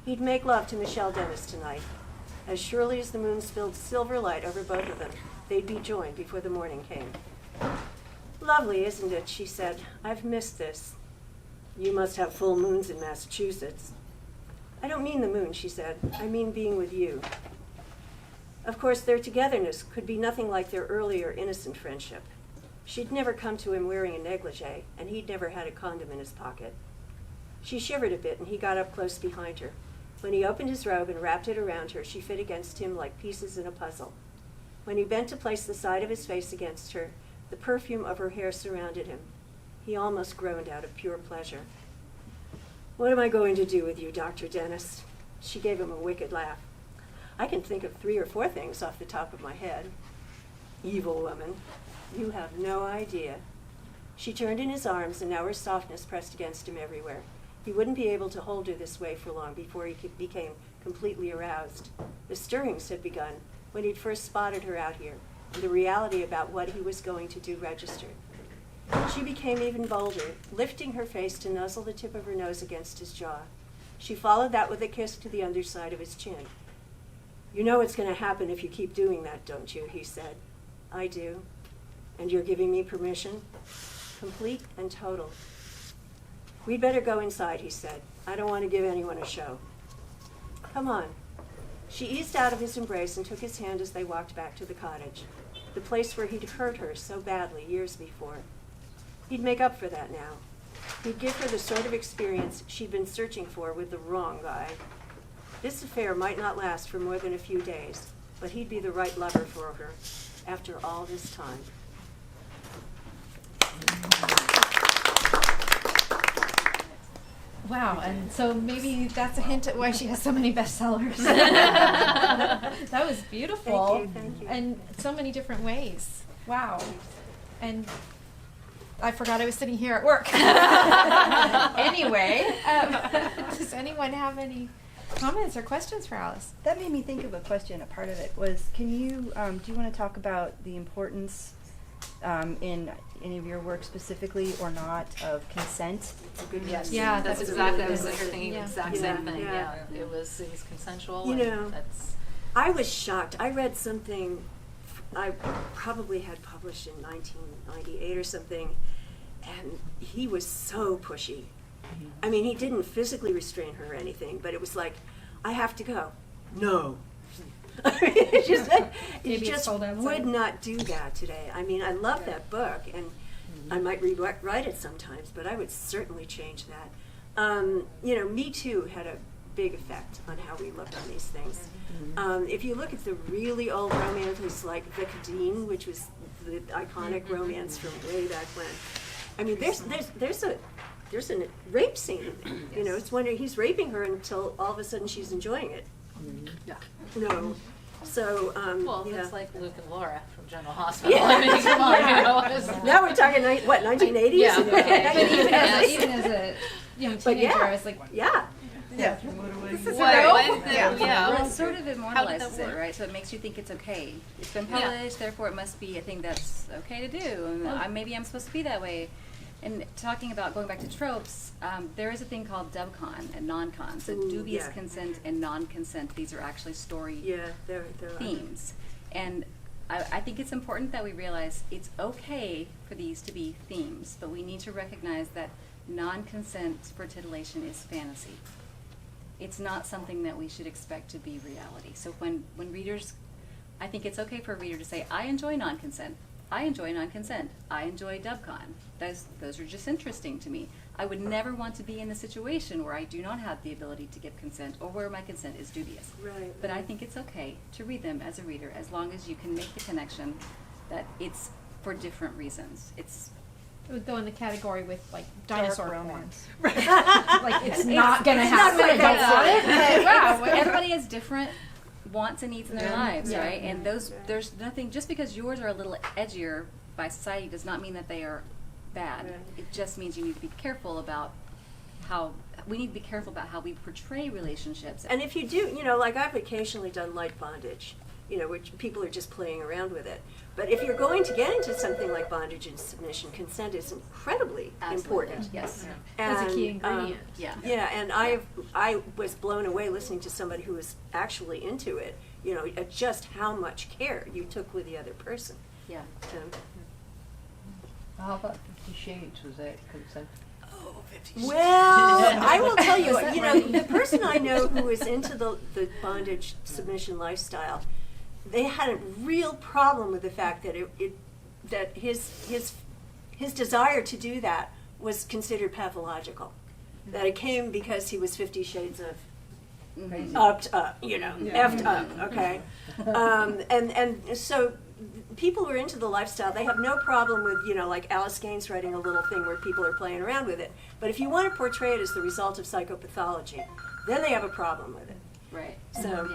Speaker 2: He'd make love to Michelle Dennis tonight. As surely as the moon spilled silver light over both of them, they'd be joined before the morning came. "Lovely, isn't it?" she said. "I've missed this." "You must have full moons in Massachusetts." "I don't mean the moon," she said. "I mean being with you." Of course, their togetherness could be nothing like their earlier innocent friendship. She'd never come to him wearing a negligee, and he'd never had a condom in his pocket. She shivered a bit, and he got up close behind her. When he opened his robe and wrapped it around her, she fit against him like pieces in a puzzle. When he bent to place the side of his face against her, the perfume of her hair surrounded him. He almost groaned out of pure pleasure. "What am I going to do with you, Dr. Dennis?" She gave him a wicked laugh. "I can think of 3 or 4 things off the top of my head." "Evil woman, you have no idea." She turned in his arms, and now her softness pressed against him everywhere. He wouldn't be able to hold her this way for long before he became completely aroused. The stirrings had begun when he'd first spotted her out here, and the reality about what he was going to do registered. She became even bolder, lifting her face to nuzzle the tip of her nose against his jaw. She followed that with a kiss to the underside of his chin. "You know what's going to happen if you keep doing that, don't you?" he said. "I do. And you're giving me permission?" "Complete and total." "We'd better go inside," he said. "I don't want to give anyone a show." "Come on." She eased out of his embrace and took his hand as they walked back to the cottage, the place where he'd hurt her so badly years before. He'd make up for that now. He'd give her the sort of experience she'd been searching for with the wrong guy. This affair might not last for more than a few days, but he'd be the right lover for her after all this time.
Speaker 1: Wow, and so maybe that's a hint at why she has so many bestsellers. That was beautiful.
Speaker 2: Thank you.
Speaker 1: And so many different ways. Wow. And I forgot I was sitting here at work. Anyway, does anyone have any comments or questions for Alice?
Speaker 11: That made me think of a question. A part of it was, can you, do you want to talk about the importance in any of your work specifically or not of consent?
Speaker 3: Yes.
Speaker 1: Yeah,
Speaker 3: that's
Speaker 1: that's
Speaker 3: exactly.
Speaker 1: really
Speaker 3: I was
Speaker 1: good.
Speaker 3: thinking the exact same thing. Yeah. It was consensual.
Speaker 2: You
Speaker 3: and
Speaker 2: know,
Speaker 3: that's
Speaker 2: I was shocked. I read something I probably had published in 1998 or something, and he was so pushy. I mean, he didn't physically restrain her or anything, but it was like, "I have to go." "No." It's just like, you just would not do that today. I mean, I love that book, and I might rewrite it sometimes, but I would certainly change that. You know, Me Too had a big effect on how we look on these things. If you look at the really old romances like Vic Dean, which was the iconic romance from way back when, I mean, there's a rape scene in there. You know, it's when he's raping her until all of a sudden she's enjoying it.
Speaker 3: yeah.
Speaker 2: No. So,
Speaker 3: Well,
Speaker 2: yeah.
Speaker 3: it's like Luke and Laura from General Hospital.
Speaker 2: Yeah.
Speaker 3: I mean, come on, you know, it's-
Speaker 2: Now we're talking, 1980s?
Speaker 3: Yeah,
Speaker 1: Okay, but
Speaker 3: okay.
Speaker 1: even as a young
Speaker 2: But
Speaker 1: teenager,
Speaker 2: yeah.
Speaker 1: I was like,
Speaker 2: Yeah.
Speaker 9: Yeah.
Speaker 4: Well, it sort of immortalizes it, right? So it makes you think it's okay. It's been published, therefore it must be a thing that's okay to do. And maybe I'm supposed to be that way. And talking about going back to tropes, there is a thing called dubcon and non-con. So
Speaker 2: Ooh,
Speaker 4: dubious
Speaker 2: yeah.
Speaker 4: consent and non-consent, these are actually story
Speaker 2: Yeah, they're
Speaker 4: themes. And I think it's important that we realize it's okay for these to be themes, but we need to recognize that non-consent for titillation is fantasy. It's not something that we should expect to be reality. So when readers, I think it's okay for a reader to say, I enjoy non-consent. I enjoy non-consent. I enjoy dubcon. Those are just interesting to me. I would never want to be in a situation where I do not have the ability to give consent or where my consent is dubious.
Speaker 2: Right.
Speaker 4: But I think it's okay to read them as a reader as long as you can make the connection that it's for different reasons. It
Speaker 1: would go in the category with like dinosaur romance.
Speaker 2: Right.
Speaker 1: Like it's not gonna happen.
Speaker 2: not
Speaker 1: I don't want it. But wow,
Speaker 4: everybody has different wants and needs in their lives,
Speaker 1: Yeah.
Speaker 4: right? And there's nothing, just because yours are a little edgier by society does not mean that they are bad.
Speaker 2: Right.
Speaker 4: It just means you need to be careful about how we portray relationships.
Speaker 2: And if you do, you know, like I've occasionally done light bondage, you know, which people are just playing around with it. But if you're going to get into something like bondage and submission, consent is incredibly important.
Speaker 4: Yes.
Speaker 2: And,
Speaker 1: That's a key ingredient.
Speaker 2: Yeah, and I was blown away listening to somebody who was actually into it, you know, at just how much care you took with the other person.
Speaker 4: Yeah.
Speaker 9: How about 50 Shades? Was that consent?
Speaker 2: Well, I will tell you, you know, the person I know who was into the bondage submission lifestyle, they had a real problem with the fact that that his desire to do that was considered pathological. That it came because he was 50 Shades of upped up, you know, effed up, okay? And so people who are into the lifestyle, they have no problem with, like Alice Gaines writing a little thing where people are playing around with it. But if you want to portray it as the result of psychopathology, then they have a problem with it.
Speaker 4: Right.
Speaker 2: So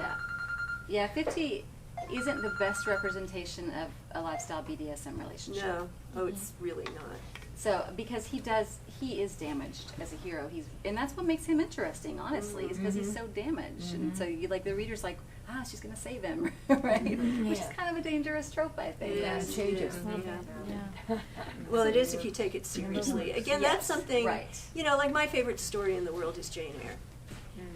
Speaker 4: Yeah, 50 isn't the best representation of a lifestyle BDSM relationship.
Speaker 2: No. Oh, it's really not.
Speaker 4: So, because he is damaged as a hero. And that's what makes him interesting, honestly, is because he's so damaged. And so the reader's like, she's going to save him, right? Which is kind of a dangerous trope, I think.
Speaker 2: Yeah,
Speaker 9: it changes.
Speaker 2: Well, it is if you take it seriously. Again, that's something,
Speaker 4: right.
Speaker 2: Like my favorite story in the world is Jane Eyre.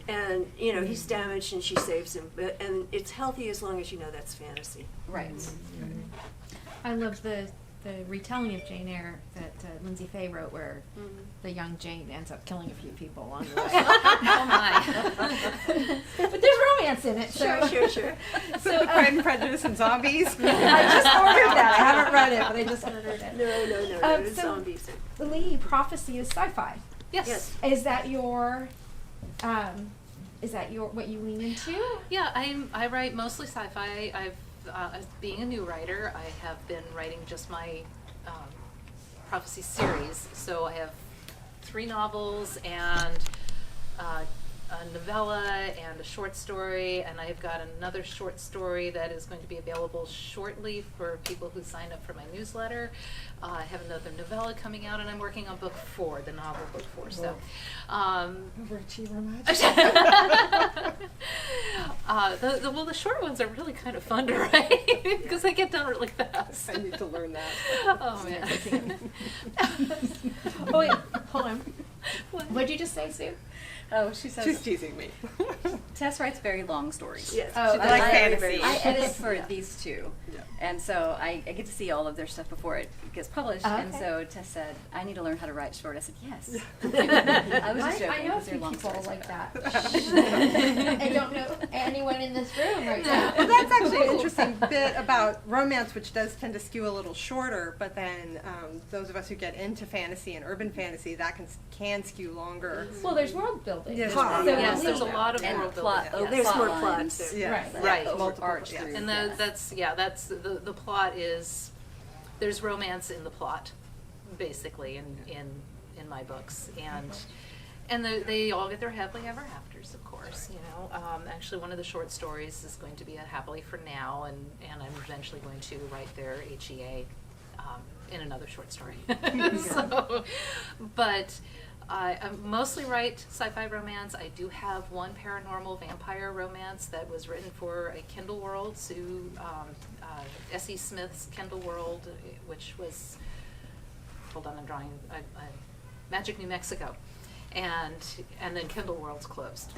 Speaker 2: And, he's damaged and she saves him. And it's healthy as long as you know that's fantasy.
Speaker 4: Right.
Speaker 1: I love the retelling of Jane Eyre that Lindsay Fay wrote, where the young Jane ends up killing a few people along the way.
Speaker 3: Oh my.
Speaker 1: But there's romance in it. So.
Speaker 2: Sure.
Speaker 5: So Pride and Prejudice and zombies.
Speaker 1: I just ordered that. I haven't read it, but I just ordered it.
Speaker 2: No, it's
Speaker 1: so
Speaker 2: zombies.
Speaker 1: Lee, prophecy is sci-fi.
Speaker 3: Yes.
Speaker 1: Is that your what you lean into?
Speaker 3: Yeah, I write mostly sci-fi. Being a new writer, I have been writing just my prophecy series. So I have 3 novels and a novella and a short story, and I've got another short story that is going to be available shortly for people who sign up for my newsletter. I have another novella coming out, and I'm working on book 4, the novel book 4. So,
Speaker 1: Overachiever much?
Speaker 3: the short ones are really kind of fun to write because they get done really fast.
Speaker 5: I need to learn that.
Speaker 3: Oh man.
Speaker 1: Oh wait, hold on. What'd you just say, Sue?
Speaker 4: Oh, she says
Speaker 5: She's teasing me.
Speaker 4: Tess writes very long stories.
Speaker 2: Yes.
Speaker 1: Oh,
Speaker 2: She
Speaker 5: I like
Speaker 2: does.
Speaker 5: fantasy.
Speaker 4: I edit for these 2.
Speaker 5: Yeah.
Speaker 4: And so I get to see all of their stuff before it gets published. And
Speaker 1: Okay.
Speaker 4: so Tess said, I need to learn how to write short. I said, yes. I was just joking.
Speaker 1: I know a
Speaker 4: because they're
Speaker 1: few
Speaker 4: long
Speaker 1: people
Speaker 4: stories
Speaker 1: like
Speaker 4: that.
Speaker 1: that. I don't know anyone in this room right now.
Speaker 5: Well, that's actually an interesting bit about romance, which does tend to skew a little shorter, but then those of us who get into fantasy and urban fantasy, that can skew longer.
Speaker 1: Well, there's world building.
Speaker 5: Yes.
Speaker 1: So
Speaker 3: Yes,
Speaker 1: at
Speaker 3: there's a
Speaker 1: least-
Speaker 3: lot of
Speaker 4: And
Speaker 3: world
Speaker 4: plot,
Speaker 3: building.
Speaker 2: There's more
Speaker 4: plot
Speaker 2: plot
Speaker 4: lines.
Speaker 2: too.
Speaker 5: Yeah.
Speaker 3: Right.
Speaker 4: Over arch through.
Speaker 3: And that's the plot is, there's romance in the plot, basically, in my books, and they all get their happily ever afters, of course. Actually, one of the short stories is going to be a happily for now, and I'm eventually going to write their HEA in another short story. So, but I mostly write sci-fi romance. I do have one paranormal vampire romance that was written for a Kindle World, Sue S.E. Smith's Kindle World, which was, hold on, I'm drawing, Magic New Mexico. And then Kindle World's closed.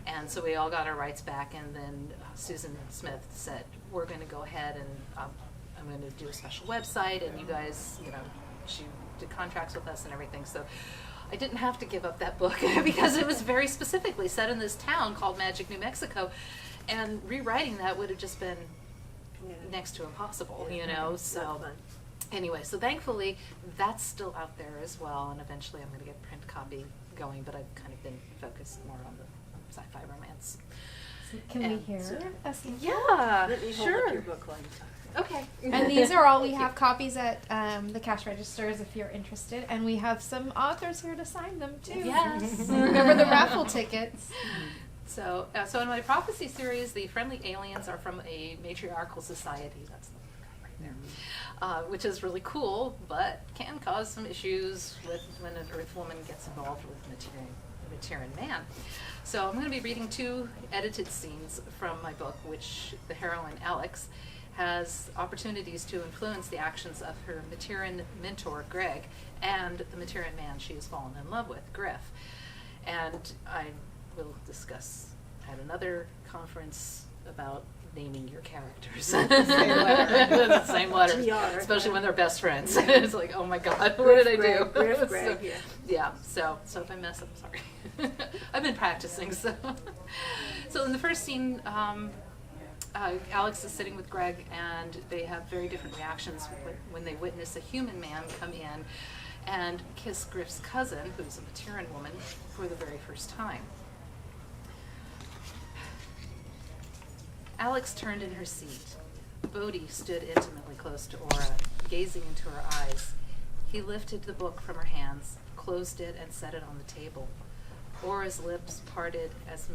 Speaker 3: And so we all got our rights back, and then Susan Smith said, we're going to go ahead and I'm going to do a special website, and you guys, she did contracts with us and everything. So I didn't have to give up that book because it was very specifically set in this town called Magic New Mexico, and rewriting that would have just been next to impossible, so anyway, so thankfully that's still out there as well, and eventually I'm going to get a print copy going, but I've kind of been focused more on the sci-fi romance.
Speaker 1: So can we
Speaker 3: And
Speaker 1: hear
Speaker 3: so-
Speaker 1: us?
Speaker 3: Yeah,
Speaker 2: Let me hold up your book while you talk.
Speaker 3: Okay.
Speaker 1: And these are all, we have copies at the cash registers if you're interested, and we have some authors here to sign them too.
Speaker 3: Yes.
Speaker 1: Remember the raffle tickets.
Speaker 3: So in my prophecy series, the friendly aliens are from a matriarchal society. That's the right there, which is really cool, but can cause some issues with when an Earth woman gets involved with a Materan man. So I'm going to be reading 2 edited scenes from my book, which the heroine Alex has opportunities to influence the actions of her Materan mentor Greg and the Materan man she has fallen in love with, Griff. And I will discuss at another conference about naming your characters. Same letters.
Speaker 2: GR.
Speaker 3: Especially when they're best friends. It's like, oh my God, what did I do?
Speaker 2: Griff, Greg,
Speaker 3: So, yeah, so if I mess up, sorry. I've been practicing, so. So in the first scene, Alex is sitting with Greg, and they have very different reactions when they witness a human man come in and kiss Griff's cousin, who's a Materan woman, for the very first time. Alex turned in her seat, Bodhi stood intimately close to Aura, gazing into her eyes. He lifted the book from her hands, closed it, and set it on the table. Aura's lips parted as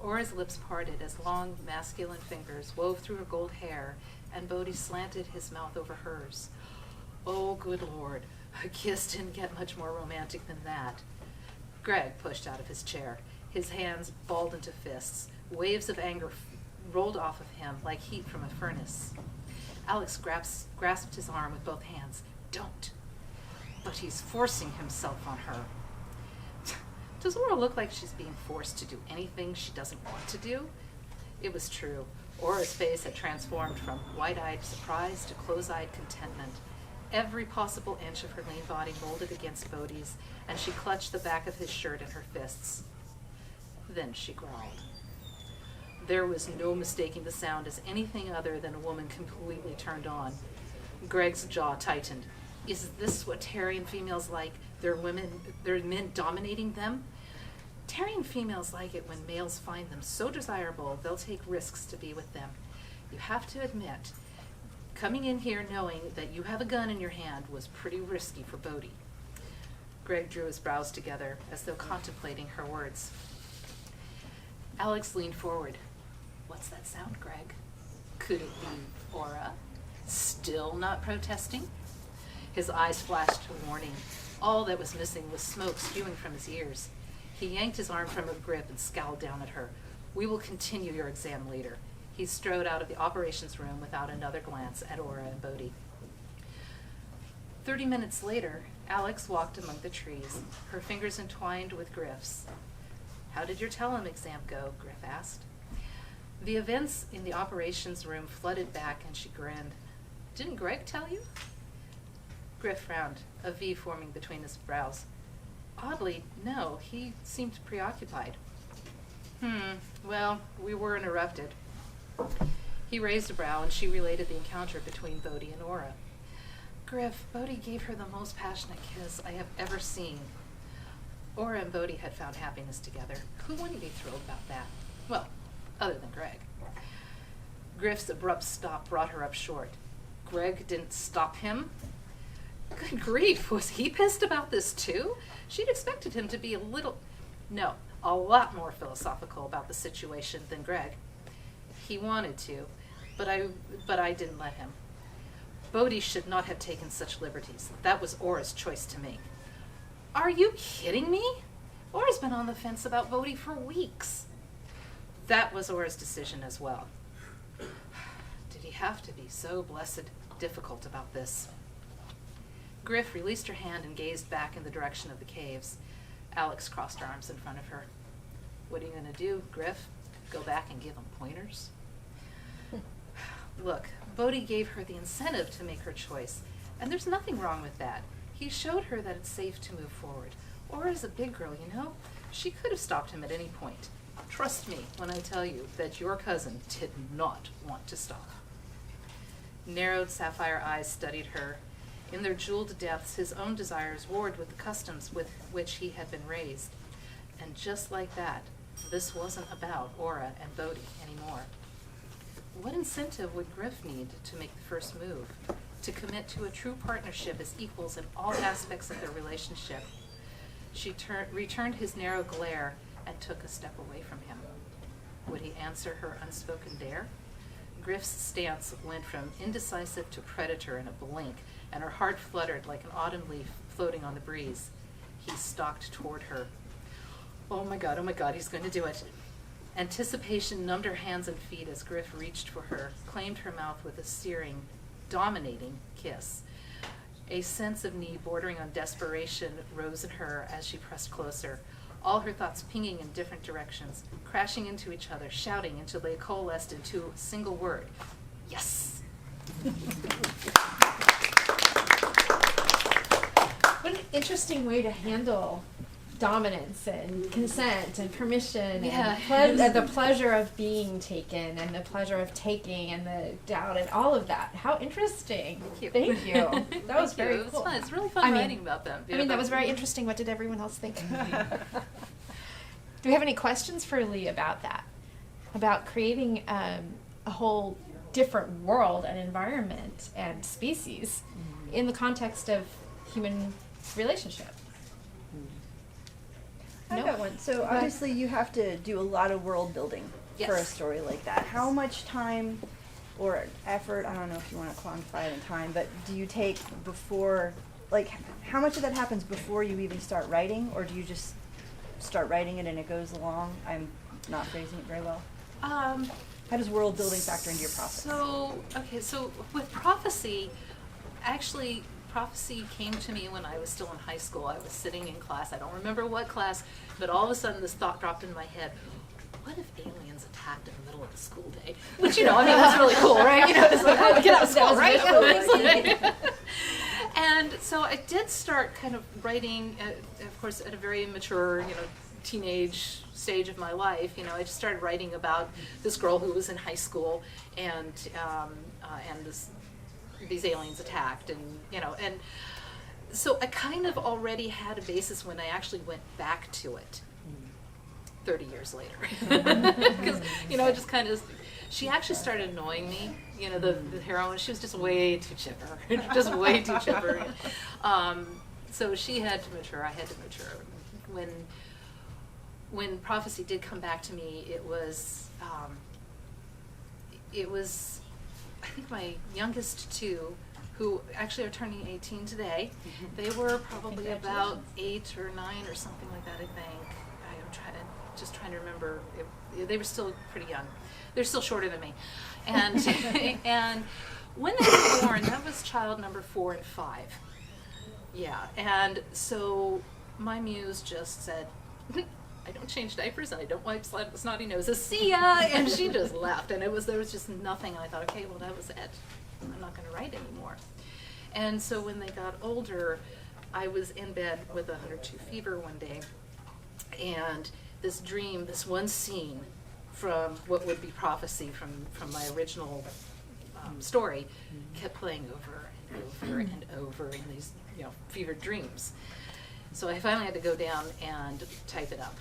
Speaker 3: Aura's lips parted as long, masculine fingers wove through her gold hair, and Bodhi slanted his mouth over hers. Oh, good Lord, a kiss didn't get much more romantic than that. Greg pushed out of his chair. His hands balled into fists. Waves of anger rolled off of him like heat from a furnace. Alex grasped his arm with both hands. Don't. But he's forcing himself on her. Does Aura look like she's being forced to do anything she doesn't want to do? It was true. Aura's face had transformed from wide-eyed surprise to close-eyed contentment. Every possible inch of her lean body molded against Bodhi's, and she clutched the back of his shirt in her fists. Then she growled. There was no mistaking the sound as anything other than a woman completely turned on. Greg's jaw tightened. Is this what Terrian females like? Their men dominating them? Terrian females like it when males find them so desirable they'll take risks to be with them. You have to admit, coming in here knowing that you have a gun in your hand was pretty risky for Bodhi. Greg drew his brows together as though contemplating her words. Alex leaned forward. What's that sound, Greg? Could it be Aura? Still not protesting? His eyes flashed a warning. All that was missing was smoke spewing from his ears. He yanked his arm from her grip and scowled down at her. We will continue your exam later. He strode out of the operations room without another glance at Aura and Bodhi. 30 minutes later, Alex walked among the trees, her fingers entwined with Griff's. How did your Tellem exam go? Griff asked. The events in the operations room flooded back and she grinned. Didn't Greg tell you? Griff frowned, a V forming between his brows. Oddly, no, he seemed preoccupied. Well, we were interrupted. He raised a brow and she related the encounter between Bodhi and Aura. Griff, Bodhi gave her the most passionate kiss I have ever seen. Aura and Bodhi had found happiness together. Who wouldn't be thrilled about that? Well, other than Greg. Griff's abrupt stop brought her up short. Greg didn't stop him? Good grief, was he pissed about this too? She'd expected him to be a lot more philosophical about the situation than Greg. He wanted to, but I didn't let him. Bodhi should not have taken such liberties. That was Aura's choice to make. Are you kidding me? Aura's been on the fence about Bodhi for weeks. That was Aura's decision as well. Did he have to be so blessed difficult about this? Griff released her hand and gazed back in the direction of the caves. Alex crossed her arms in front of her. What are you going to do, Griff? Go back and give him pointers? Look, Bodhi gave her the incentive to make her choice, and there's nothing wrong with that. He showed her that it's safe to move forward. Aura's a big girl, you know? She could have stopped him at any point. Trust me when I tell you that your cousin did not want to stop. Narrowed sapphire eyes studied her. In their jeweled depths, his own desires warred with the customs with which he had been raised. And just like that, this wasn't about Aura and Bodhi anymore. What incentive would Griff need to make the first move, to commit to a true partnership as equals in all aspects of their relationship? She returned his narrow glare and took a step away from him. Would he answer her unspoken dare? Griff's stance went from indecisive to predator in a blink, and her heart fluttered like an autumn leaf floating on the breeze. He stalked toward her. Oh my God, he's going to do it. Anticipation numbed her hands and feet as Griff reached for her, claimed her mouth with a searing, dominating kiss. A sense of need bordering on desperation rose in her as she pressed closer, all her thoughts pinging in different directions, crashing into each other, shouting until they coalesced into a single word. Yes!
Speaker 1: What an interesting way to handle dominance and consent and permission and the pleasure of being taken and the pleasure of taking and the doubt and all of that. How interesting. Thank you. That was very cool.
Speaker 3: It was fun. It's really fun writing about them.
Speaker 1: That was very interesting. What did everyone else think? Do we have any questions for Lea about that? About creating a whole different world and environment and species in the context of human relationship.
Speaker 11: I've got one. So obviously you have to do a lot of world building for a
Speaker 3: Yes.
Speaker 11: story like that. How much time or effort, I don't know if you want to quantify it in time, but do you take before, like, how much of that happens before you even start writing, or do you just start writing it and it goes along? I'm not phrasing it very well. How does world building factor into your process?
Speaker 3: So with prophecy, actually, prophecy came to me when I was still in high school. I was sitting in class. I don't remember what class, but all of a sudden this thought dropped in my head. What if aliens attacked in the middle of the school day? Which, you know, I mean, that's really cool, right? You know, it's like, oh, get out of school, right? It's like- and so I did start kind of writing, of course, at a very mature, you know, teenage stage of my life. You know, I just started writing about this girl who was in high school, and these aliens attacked, and you know, and so I kind of already had a basis when I actually went back to it 30 years later, because you know, it just kind of, she actually started annoying me. You know, the heroine, she was just way too chipper, just way too chipper. So she had to mature. I had to mature. When prophecy did come back to me, it was I think my youngest two, who actually are turning 18 today, they were probably about 8 or 9 or something like that, I think. I'm just trying to remember. They were still pretty young. They're still shorter than me. And and when they were born, that was child number 4 and 5. Yeah, and so my muse just said, I don't change diapers and I don't wipe snotty noses. See ya! And she just left, and there was just nothing. And I thought, okay, well, that was it. I'm not going to write anymore. And so when they got older, I was in bed with 102 fever one day, and this dream, this one scene from what would be prophecy from my original story, kept playing over and over and over in these, you know, fevered dreams. So I finally had to go down and type it up.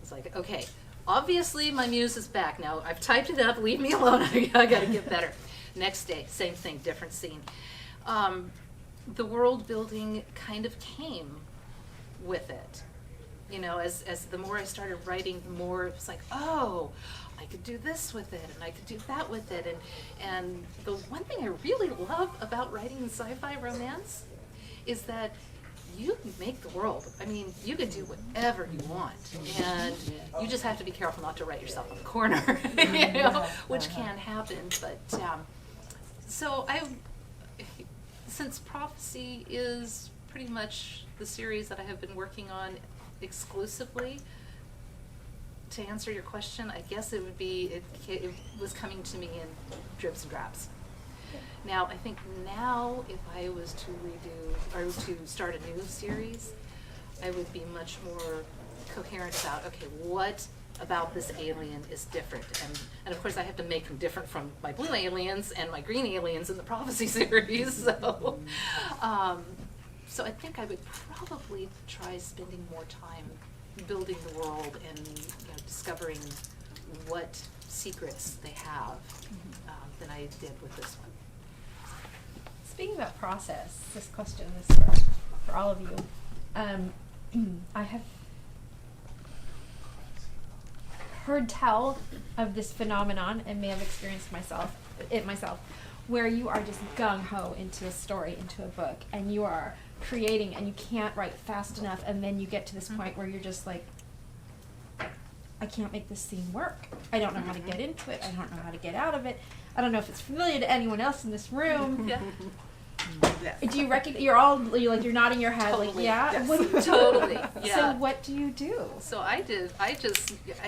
Speaker 3: It's like, okay, obviously my muse is back now. I've typed it up, leave me alone, I gotta get better. Next day, same thing, different scene. The world building kind of came with it. You know, as the more I started writing, the more it was like, oh, I could do this with it, and I could do that with it. And the one thing I really love about writing sci-fi romance is that you can make the world. I mean, you can do whatever you want, and you just have to be careful not to write yourself in the corner, you know, which can happen. But so since prophecy is pretty much the series that I have been working on exclusively, to answer your question, I guess it would be it was coming to me in dribs and drabs. Now, I think now, if I was to redo or to start a new series, I would be much more coherent about, okay, what about this alien is different? And of course, I have to make them different from my blue aliens and my green aliens in the prophecy series. So, so I think I would probably try spending more time building the world and, you know, discovering what secrets they have than I did with this one.
Speaker 1: Speaking about process, this question is for all of you. I have heard tell of this phenomenon and may have experienced it myself, where you are just gung-ho into a story, into a book, and you are creating and you can't write fast enough, and then you get to this point where you're just like, I can't make this scene work. I don't know how to get into it. I don't know how to get out of it. I don't know if it's familiar to anyone else in this room.
Speaker 3: Yeah.
Speaker 1: Do you recognize? You're nodding your head,
Speaker 3: Totally.
Speaker 1: like, yeah.
Speaker 3: Yes.
Speaker 1: What do you do?
Speaker 3: Totally. Yeah.
Speaker 1: So what do you do?
Speaker 3: So I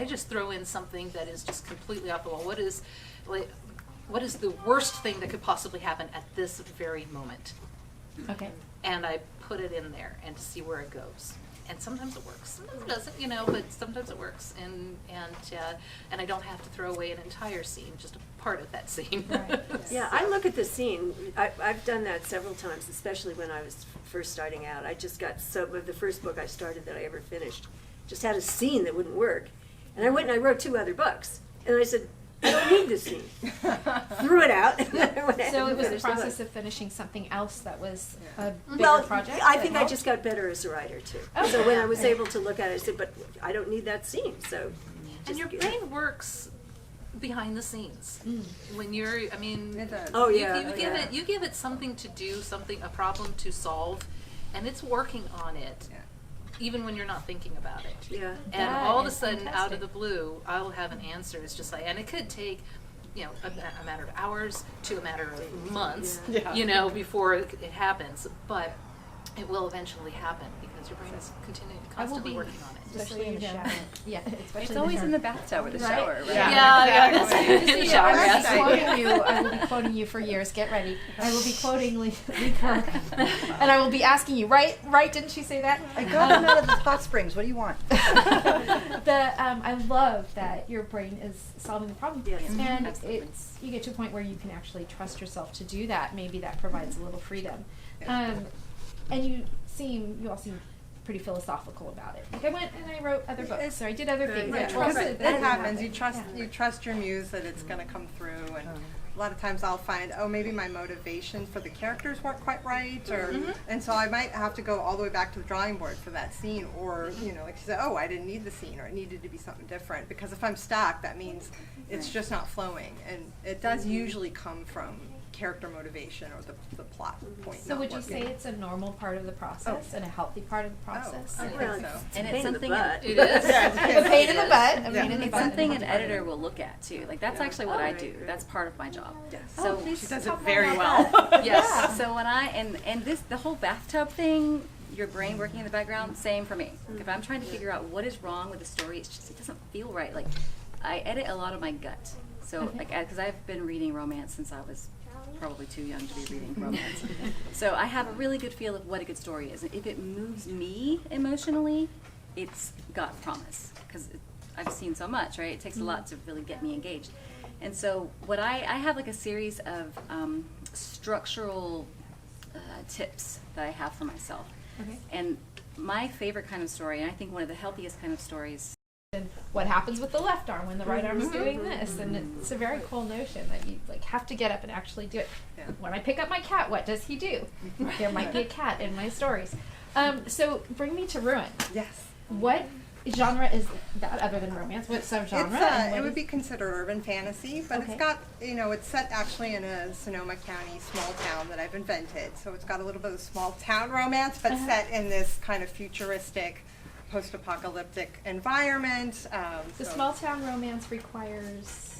Speaker 3: just throw in something that is just completely off the wall. What is the worst thing that could possibly happen at this very moment?
Speaker 1: Okay.
Speaker 3: And I put it in there and see where it goes. And sometimes it works, sometimes it doesn't, you know, but sometimes it works. And I don't have to throw away an entire scene, just a part of that scene.
Speaker 1: Right.
Speaker 2: Yeah, I look at the scene. I've done that several times, especially when I was first starting out. I just got the first book I started that I ever finished just had a scene that wouldn't work. And I went and I wrote 2 other books. And I said, I don't need this scene. Threw it out. And then I went ahead
Speaker 1: So
Speaker 2: and
Speaker 1: it was the
Speaker 2: finished book.
Speaker 1: process of finishing something else that was a bigger
Speaker 2: Well,
Speaker 1: project?
Speaker 2: I
Speaker 1: that
Speaker 2: think I
Speaker 1: helped?
Speaker 2: just got better as a writer too.
Speaker 1: Okay.
Speaker 2: So when I was able to look at it, I said, but I don't need that scene. So
Speaker 3: And your brain works behind the scenes. When you're, I mean,
Speaker 5: It does.
Speaker 2: Oh,
Speaker 3: you,
Speaker 2: yeah,
Speaker 3: you
Speaker 2: oh,
Speaker 3: give
Speaker 2: yeah.
Speaker 3: it, you give it something to do, a problem to solve, and it's working on it, even when you're not thinking about it.
Speaker 2: yeah.
Speaker 3: And
Speaker 1: That
Speaker 3: all of a
Speaker 1: is
Speaker 3: sudden, out
Speaker 1: fantastic.
Speaker 3: of the blue, I'll have an answer. It's just like, and it could take, a matter of hours to a matter of months, before it happens. But it will eventually happen because your brain is constantly working on it.
Speaker 11: Especially in the shower.
Speaker 1: Yeah, especially
Speaker 4: It's always in the bathtub or the shower, right?
Speaker 3: Yeah,
Speaker 1: Just so
Speaker 3: in the
Speaker 1: you know,
Speaker 3: shower,
Speaker 1: I
Speaker 3: yes.
Speaker 1: will be quoting you for years. Get ready. I will be quoting Lea Kirk, and I will be asking you. Right? Didn't she say that?
Speaker 11: I got them out of the hot springs. What do you want?
Speaker 1: I love that your brain is solving the problem,
Speaker 2: Yes.
Speaker 1: and
Speaker 4: Absolutely.
Speaker 1: you get to a point where you can actually trust yourself to do that. Maybe that provides a little freedom. And you all seem pretty philosophical about it. Like I went and I wrote other books, or I did other things. I
Speaker 5: Yeah,
Speaker 1: trusted that
Speaker 5: it
Speaker 1: would
Speaker 5: happens.
Speaker 1: happen.
Speaker 5: You trust your muse that it's going to come through, and a lot of times I'll find, maybe my motivations for the characters weren't quite right, or and so I might have to go all the way back to the drawing board for that scene, or like she said, I didn't need the scene, or it needed to be something different. Because if I'm stuck, that means it's just not flowing, and it does usually come from character motivation or the plot point.
Speaker 1: So
Speaker 5: not
Speaker 1: would you
Speaker 5: working.
Speaker 1: say it's a normal part of the process and a healthy part of the process?
Speaker 5: I think
Speaker 2: Well,
Speaker 5: so.
Speaker 4: And
Speaker 2: pain
Speaker 4: it's
Speaker 2: in the
Speaker 4: something
Speaker 2: butt.
Speaker 3: It is.
Speaker 1: A pain in the butt. I mean, in the
Speaker 4: It's
Speaker 1: butt.
Speaker 4: something an editor will look at too. Like that's actually what I
Speaker 2: right,
Speaker 4: do.
Speaker 2: right.
Speaker 4: That's part of my job.
Speaker 5: Yes.
Speaker 4: So
Speaker 5: She does it
Speaker 1: talk more
Speaker 5: very
Speaker 1: about
Speaker 5: well.
Speaker 1: that.
Speaker 3: Yes.
Speaker 4: so when I and the whole bathtub thing, your brain working in the background, same for me. If I'm trying to figure out what is wrong with the story, it doesn't feel right. Like I edit a lot of my gut. So because I've been reading romance since I was probably too young to be reading romance. So I have a really good feel of what a good story is. And if it moves me emotionally, it's got promise. Because I've seen so much, right? It takes a lot to really get me engaged. And so what I have like a series of structural tips that I have for myself.
Speaker 1: Okay.
Speaker 4: And my favorite kind of story, and I think one of the healthiest kind of stories,
Speaker 1: And what happens with the left arm when the right arm is doing this? And it's a very cool notion that you have to get up and actually do it.
Speaker 5: Yeah.
Speaker 1: When I pick up my cat, what does he do? There might be a cat in my stories. So bring me to Ruin.
Speaker 5: Yes.
Speaker 1: What genre is that other than romance? What subgenre? and what
Speaker 5: It would
Speaker 1: is-
Speaker 5: be considered urban fantasy, but
Speaker 1: Okay.
Speaker 5: it's got, it's set actually in a Sonoma County small town that I've invented. So it's got a little bit of small town romance, but set in this kind of futuristic, post-apocalyptic environment.
Speaker 1: The
Speaker 5: so-
Speaker 1: small town romance requires.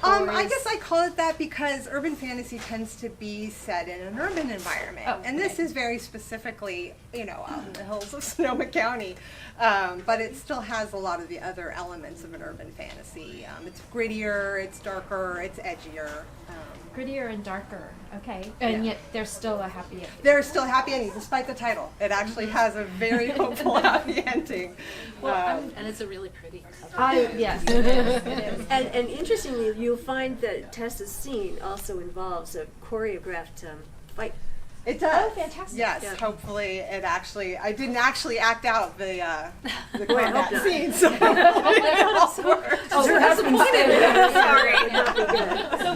Speaker 5: I
Speaker 1: stories-
Speaker 5: guess I call it that because urban fantasy tends to be set in an urban environment.
Speaker 1: Oh,
Speaker 5: and this
Speaker 1: okay.
Speaker 5: is very specifically, out in the hills of Sonoma County. But it still has a lot of the other elements of an urban fantasy. It's grittier, it's darker, it's edgier.
Speaker 1: Grittier and darker. Okay. And yet there's still a happy ending.
Speaker 5: There's still happy ending, despite the title. It actually has a very hopeful happy ending.
Speaker 3: And it's a really pretty cover.
Speaker 1: Yes, it is. It is.
Speaker 2: And interestingly, you'll find that Tess's scene also involves a choreographed fight.
Speaker 5: It does.
Speaker 1: Oh, fantastic.
Speaker 5: Yes,
Speaker 2: Yeah.
Speaker 5: hopefully it actually, I didn't actually act out the
Speaker 2: Boy, I
Speaker 5: combat
Speaker 2: hope not.
Speaker 5: scene, so hopefully it all works.
Speaker 1: Oh, we're disappointed.
Speaker 2: Sorry.
Speaker 1: So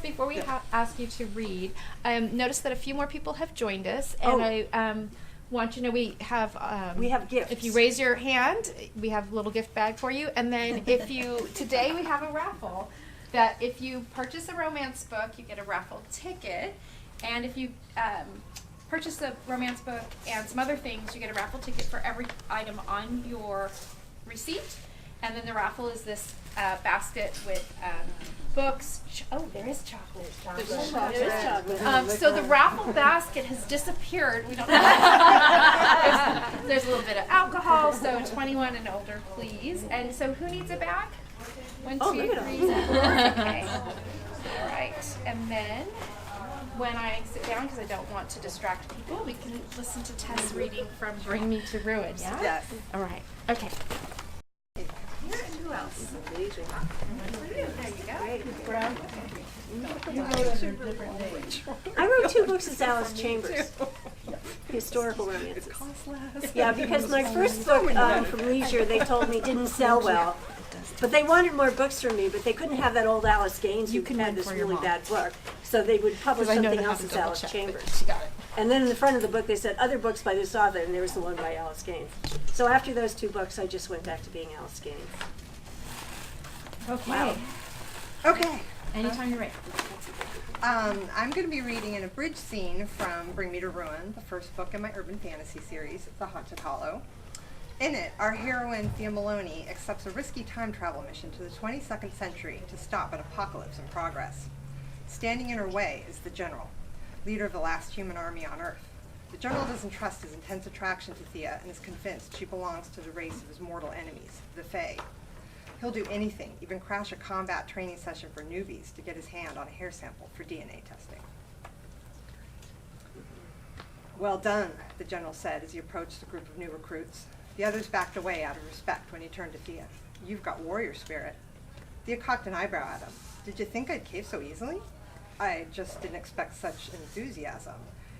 Speaker 1: before we ask you to read, notice that a few more people have joined us, and I want you to know we have
Speaker 2: gifts.
Speaker 1: If you raise your hand, we have a little gift bag for you, and then today we have a raffle that if you purchase a romance book, you get a raffle ticket, and if you purchase a romance book and some other things, you get a raffle ticket for every item on your receipt. And then the raffle is this basket with books. There is chocolate. So the raffle basket has disappeared. We don't know. There's a little bit of alcohol, so 21 and older, please. And so who needs a bag? 1, 2, 3, 4. Okay. All right. And then when I sit down, because I don't want to distract people, we can listen to Tess reading from Bring Me to Ruin, yeah?
Speaker 5: Yes.
Speaker 1: All right. Okay.
Speaker 2: Who else? Amazing.
Speaker 1: There you go.
Speaker 2: I wrote 2 books as Alice Chambers, historical romances. Yeah, because my first book from Leisure, they told me didn't sell well. But they wanted more books from me, but they couldn't have that old Alice Gaines
Speaker 1: You
Speaker 2: who
Speaker 1: can
Speaker 2: had
Speaker 1: win
Speaker 2: this
Speaker 1: for your
Speaker 2: really
Speaker 1: mom.
Speaker 2: bad book. So they would publish
Speaker 1: I know
Speaker 2: something
Speaker 1: to have
Speaker 2: else
Speaker 1: to
Speaker 2: as
Speaker 1: double
Speaker 2: Alice
Speaker 1: check,
Speaker 2: Chambers.
Speaker 1: but she got it.
Speaker 2: And then in the front of the book they said other books by this author, and there was the one by Alice Gaines. So after those 2 books, I just went back to being Alice Gaines.
Speaker 1: Okay.
Speaker 2: Wow.
Speaker 5: Okay.
Speaker 1: Anytime you're ready.
Speaker 5: I'm going to be reading an abridged scene from Bring Me to Ruin, the first book in my urban fantasy series, The Haunted Hollow. In it, our heroine, Thea Maloney, accepts a risky time travel mission to the 22nd century to stop an apocalypse in progress. Standing in her way is the General, leader of the last human army on Earth. The General doesn't trust his intense attraction to Thea and is convinced she belongs to the race of his mortal enemies, the Fae. He'll do anything, even crash a combat training session for newbies to get his hand on a hair sample for DNA testing. Well done, the General said as he approached the group of new recruits. The others backed away out of respect when he turned to Thea. You've got warrior spirit. Thea cocked an eyebrow at him. Did you think I'd cave so easily? I just didn't expect such enthusiasm.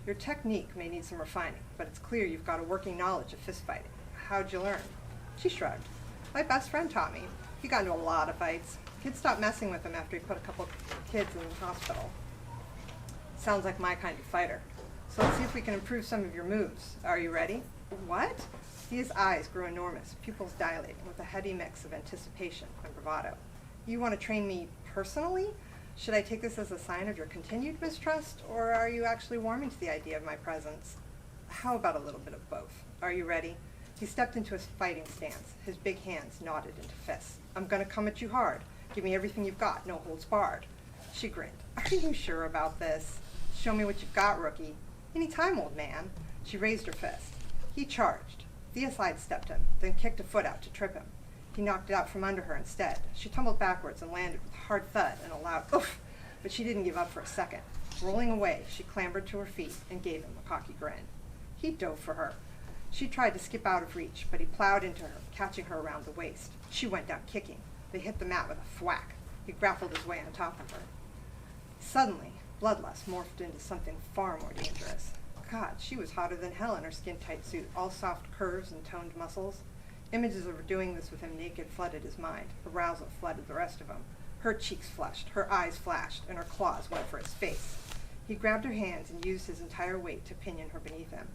Speaker 5: Your technique may need some refining, but it's clear you've got a working knowledge of fist fighting. How'd you learn? She shrugged. My best friend taught me. He got into a lot of fights. Kids stopped messing with him after he put a couple kids in the hospital. Sounds like my kind of fighter. So let's see if we can improve some of your moves. Are you ready? What? Thea's eyes grew enormous, pupils dilating with a heady mix of anticipation and bravado. You want to train me personally? Should I take this as a sign of your continued mistrust, or are you actually warming to the idea of my presence? How about a little bit of both? Are you ready? He stepped into his fighting stance. His big hands knotted into fists. I'm going to come at you hard. Give me everything you've got, no holds barred. She grinned. Are you sure about this? Show me what you've got, rookie. Any time, old man. She raised her fist. He charged. Thea sidestepped him, then kicked a foot out to trip him. He knocked it out from under her instead. She tumbled backwards and landed with a hard thud and a loud oof, but she didn't give up for a second. Rolling away, she clambered to her feet and gave him a cocky grin. He dove for her. She tried to skip out of reach, but he plowed into her, catching her around the waist. She went down kicking. They hit the mat with a thwack. He grappled his way on top of her. Suddenly, bloodlust morphed into something far more dangerous. God, she was hotter than hell in her skin-tight suit, all soft curves and toned muscles. Images of her doing this with him naked flooded his mind. Arousal flooded the rest of him. Her cheeks flushed, her eyes flashed, and her claws went for his face. He grabbed her hands and used his entire weight to pinion her beneath him.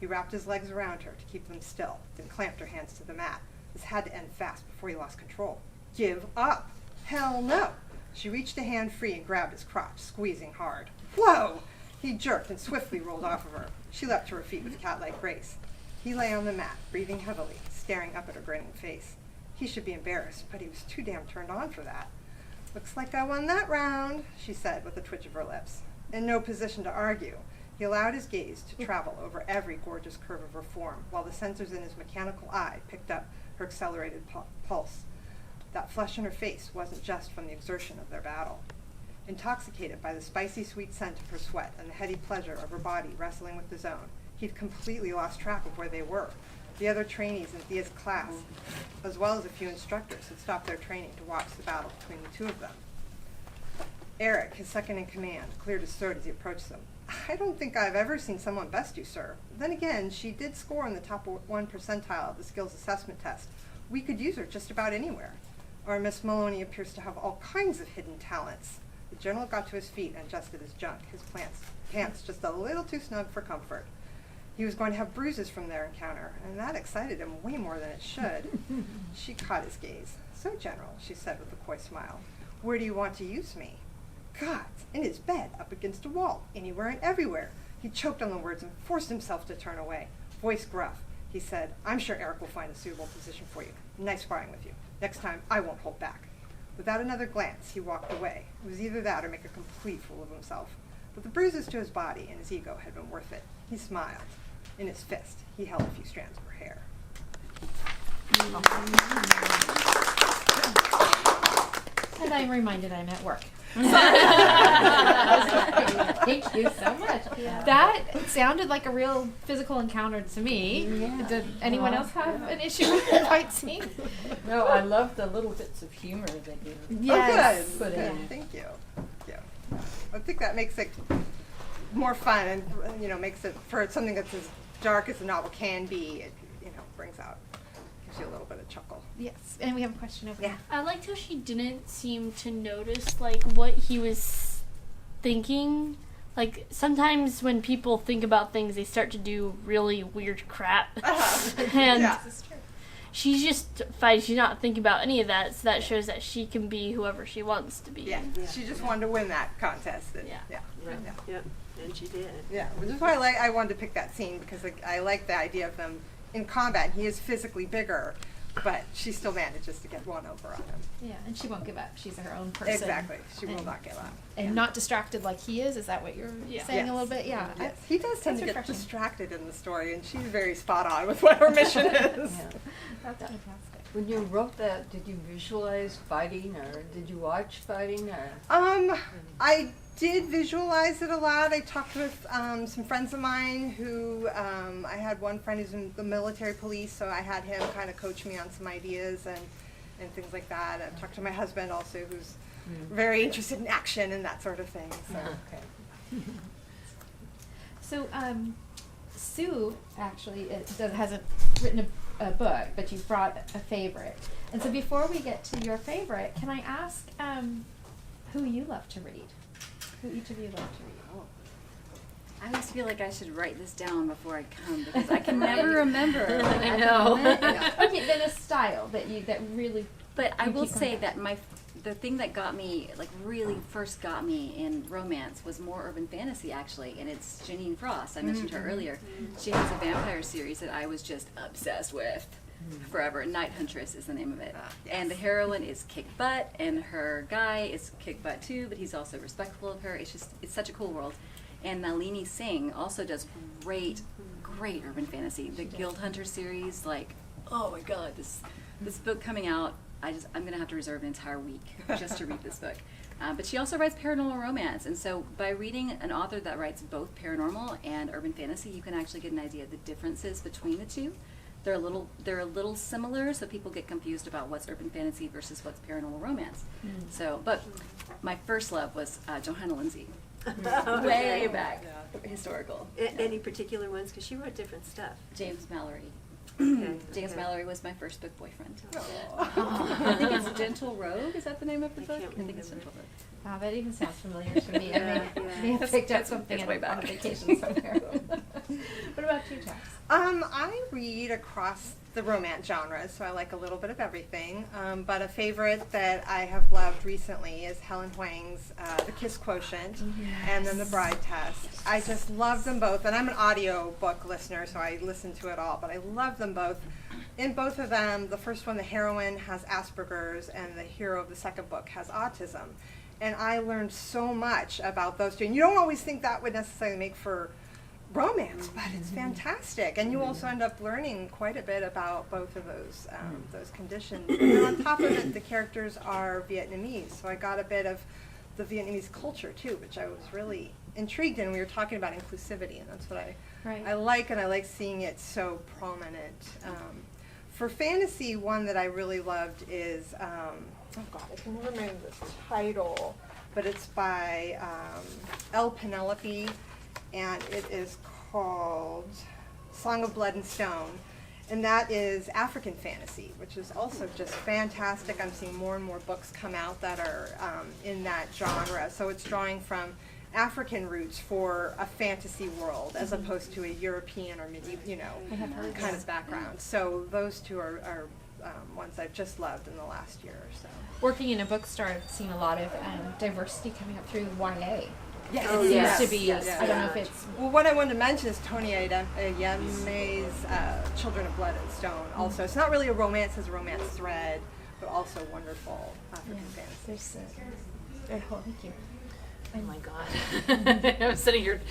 Speaker 5: He wrapped his legs around her to keep them still, then clamped her hands to the mat. This had to end fast before he lost control. Give up! Hell no! She reached a hand free and grabbed his crotch, squeezing hard. Whoa! He jerked and swiftly rolled off of her. She leapt to her feet with cat-like grace. He lay on the mat, breathing heavily, staring up at her grinning face. He should be embarrassed, but he was too damn turned on for that. Looks like I won that round, she said with a twitch of her lips. In no position to argue, he allowed his gaze to travel over every gorgeous curve of her form, while the sensors in his mechanical eye picked up her accelerated pulse. That flush in her face wasn't just from the exertion of their battle. Intoxicated by the spicy sweet scent of her sweat and the heady pleasure of her body wrestling with his own, he'd completely lost track of where they were. The other trainees in Thea's class, as well as a few instructors, had stopped their training to watch the battle between the two of them. Eric, his second in command, cleared his throat as he approached them. I don't think I've ever seen someone best you, sir. Then again, she did score in the top 1 percentile of the skills assessment test. We could use her just about anywhere. Or Miss Maloney appears to have all kinds of hidden talents. The general got to his feet and adjusted his junk, his pants just a little too snug for comfort. He was going to have bruises from their encounter, and that excited him way more than it should. She caught his gaze. So, General, she said with a coy smile, where do you want to use me? God, in his bed, up against a wall, anywhere and everywhere. He choked on the words and forced himself to turn away. Voice gruff, he said, I'm sure Eric will find a suitable position for you. Nice sparring with you. Next time, I won't hold back. Without another glance, he walked away. It was either that or make a complete fool of himself. But the bruises to his body and his ego had been worth it. He smiled. In his fist, he held a few strands of her hair.
Speaker 1: And I'm reminded I'm at work. Thank you so much.
Speaker 2: Yeah.
Speaker 1: That sounded like a real physical encounter to me.
Speaker 2: Yeah.
Speaker 1: Did anyone else have an issue with the fight scene?
Speaker 9: No, I love the little bits of humor that you
Speaker 1: Yes.
Speaker 9: put in.
Speaker 5: Thank you. Yeah. I think that makes it more fun and, makes it, for something that's as dark as a novel can be, it, brings out, gives you a little bit of chuckle.
Speaker 1: Yes, and we have a question over there.
Speaker 12: I liked how she didn't seem to notice, like, what he was thinking. Like, sometimes when people think about things, they start to do really weird crap. And she's just fine. She's not thinking about any of that, so that shows that she can be whoever she wants to be.
Speaker 5: Yeah, she just wanted to win that contest. And,
Speaker 2: Yeah, and she did.
Speaker 5: Yeah, which is why I wanted to pick that scene, because I like the idea of them in combat. He is physically bigger, but she still manages to get one over on him.
Speaker 1: Yeah, and she won't give up. She's her own person.
Speaker 5: Exactly. She will not give up.
Speaker 1: And not distracted like he is. Is that what you're saying a little bit? Yeah.
Speaker 5: Yes. He does tend to get distracted in the story, and she's very spot on with what her mission is.
Speaker 1: That's fantastic.
Speaker 9: When you wrote that, did you visualize fighting, or did you watch fighting, or?
Speaker 5: I did visualize it a lot. I talked with some friends of mine who, I had one friend who's in the military police, so I had him kind of coach me on some ideas and things like that. I've talked to my husband also, who's very interested in action and that sort of thing. So,
Speaker 1: Sue actually hasn't written a book, but you brought a favorite. And so before we get to your favorite, can I ask who you love to read? Who each of you love to read?
Speaker 4: I always feel like I should write this down before I come, because I can never remember.
Speaker 1: I know. Okay, then a style that really.
Speaker 4: But I will say that the thing that got me, like really first got me in romance, was more urban fantasy actually, and it's Janine Frost. I mentioned her earlier. She has a vampire series that I was just obsessed with forever. Night Huntress is the name of it. And the heroine is kick butt, and her guy is kick butt too, but he's also respectful of her. It's such a cool world. And Nalini Singh also does great urban fantasy. The Guild Hunter series, like, oh my god, this book coming out, I'm gonna have to reserve an entire week just to read this book. But she also writes paranormal romance, and so by reading an author that writes both paranormal and urban fantasy, you can actually get an idea of the differences between the two. They're a little similar, so people get confused about what's urban fantasy versus what's paranormal romance. So, but my first love was Johanna Lindsey. Way back, historical.
Speaker 2: Any particular ones? Because she wrote different stuff.
Speaker 4: James Mallory. James Mallory was my first book boyfriend. I think it's Gentle Rogue. Is that the name of the book? I think it's Gentle Rogue.
Speaker 1: Wow, that even sounds familiar to me. I may have picked up something on vacation somewhere. What about you, Tess?
Speaker 5: I read across the romance genre, so I like a little bit of everything. But a favorite that I have loved recently is Helen Huang's The Kiss Quotient and then The Bride Test. I just love them both, and I'm an audio book listener, so I listen to it all, but I love them both. In both of them, the first one, the heroine has Asperger's, and the hero of the second book has autism. And I learned so much about those two. And you don't always think that would necessarily make for romance, but it's fantastic. And you also end up learning quite a bit about both of those conditions. And then on top of it, the characters are Vietnamese, so I got a bit of the Vietnamese culture too, which I was really intrigued in. We were talking about inclusivity, and that's what I like, and I like seeing it so prominent. For fantasy, one that I really loved is, oh God, I can remember the title, but it's by L. Penelope, and it is called Song of Blood and Stone. And that is African fantasy, which is also just fantastic. I'm seeing more and more books come out that are in that genre. So it's drawing from African roots for a fantasy world as opposed to a European or medieval, kind of background. So those two are ones I've just loved in the last year or so.
Speaker 1: Working in a bookstore, I've seen a lot of diversity coming up through YA.
Speaker 5: Yes.
Speaker 1: It seems to be, I don't know if it's...
Speaker 5: Well, what I wanted to mention is Tony Ayeme's Children of Blood and Stone. Also, it's not really a romance, it's a romance thread, but also wonderful African fantasy.
Speaker 1: Oh, thank you.
Speaker 3: Oh my God. I'm sitting here.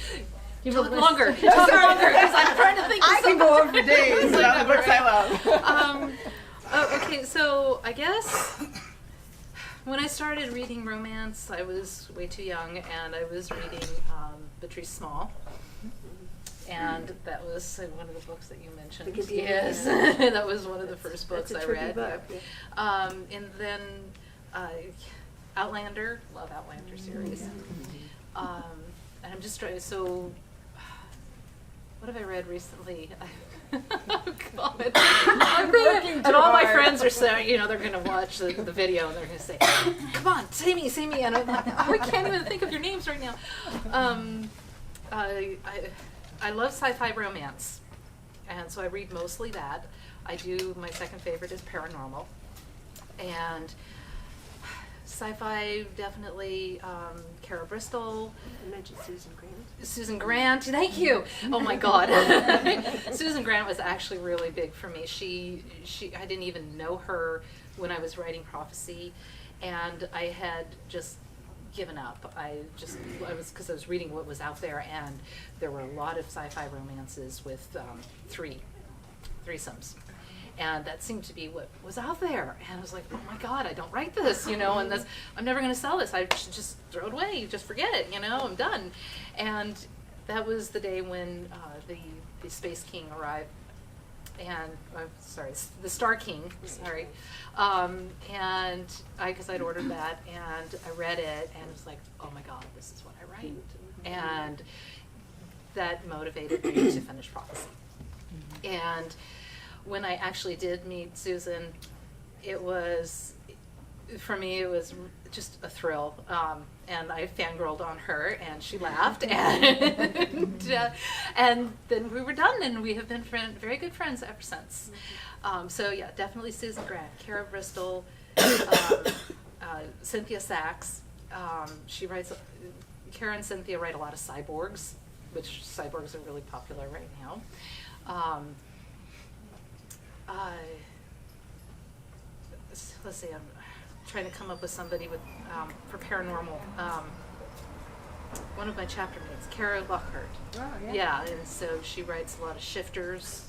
Speaker 1: Talk
Speaker 3: longer, because I'm trying to think of
Speaker 5: I can go over for days about the books I love.
Speaker 3: Okay, so I guess when I started reading romance, I was way too young, and I was reading Beatrice Small. And that was one of the books that you mentioned. Yes, that was one of the first books I read. And then Outlander, love Outlander series. And I'm just trying. So what have I read recently? Oh, God. And all my friends are saying, you know, they're going to watch the video and they're going to say, come on, say me. And I'm like, oh, I can't even think of your names right now. I love sci-fi romance. And so I read mostly that. My second favorite is paranormal. And sci-fi, definitely Kara Bristol.
Speaker 2: I mentioned Susan Grant.
Speaker 3: Susan Grant, thank you. Oh my God. Susan Grant was actually really big for me. I didn't even know her when I was writing Prophecy, and I had just given up. Because I was reading what was out there, and there were a lot of sci-fi romances with threesomes. And that seemed to be what was out there. And I was like, oh my God, I don't write this, you know, and I'm never going to sell this. I should just throw it away, just forget it, you know, I'm done. And that was the day when the Space King arrived. And, the Star King, and because I'd ordered that, and I read it, and it was like, oh my God, this is what I write. And that motivated me to finish Prophecy. And when I actually did meet Susan, for me, it was just a thrill. And I fangirled on her, and she laughed, and then we were done, and we have been very good friends ever since. So yeah, definitely Susan Grant, Kara Bristol, Cynthia Sachs. Kara and Cynthia write a lot of cyborgs, which cyborgs are really popular right now. Let's see, I'm trying to come up with somebody for paranormal. One of my chapter mates, Kara Lockhart.
Speaker 5: Oh, yeah.
Speaker 3: Yeah, and so she writes a lot of shifters,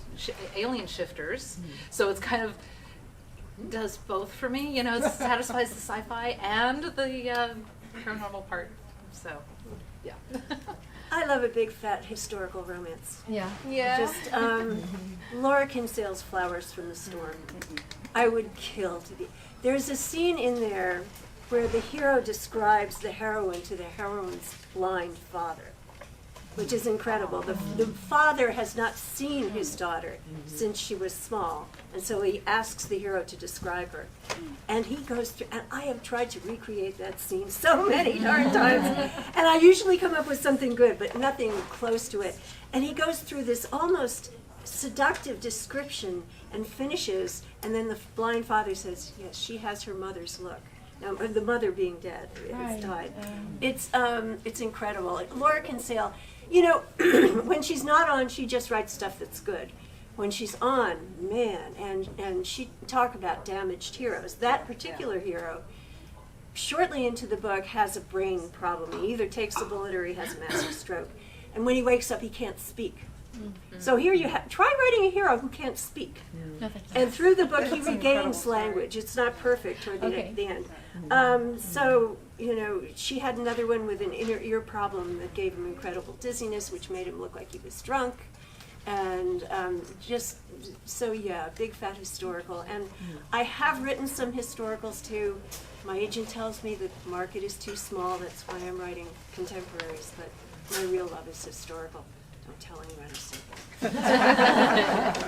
Speaker 3: alien shifters. So it's kind of does both for me, you know, it satisfies the sci-fi and the paranormal part. So, yeah.
Speaker 2: I love a big fat historical romance.
Speaker 1: Yeah.
Speaker 2: Just Laura Kinsale's Flowers from the Storm. I would kill to be. There's a scene in there where the hero describes the heroine to the heroine's blind father, which is incredible. The father has not seen his daughter since she was small, and so he asks the hero to describe her. And he goes through, and I have tried to recreate that scene so many darn times, and I usually come up with something good, but nothing close to it. And he goes through this almost seductive description and finishes, and then the blind father says, yes, she has her mother's look. Now, the mother being dead, has died. It's incredible. Laura Kinsale, you know, when she's not on, she just writes stuff that's good. When she's on, man, and she talk about damaged heroes. That particular hero, shortly into the book, has a brain problem. He either takes a bullet or he has a massive stroke. And when he wakes up, he can't speak. So here you try writing a hero who can't speak. And through the book, he regains language. It's not perfect toward the end. So, you know, she had another one with an inner ear problem that gave him incredible dizziness, which made him look like he was drunk. And big fat historical. And I have written some historicals too. My agent tells me that the market is too small. That's why I'm writing contemporaries. But my real love is historical. Don't tell anyone I said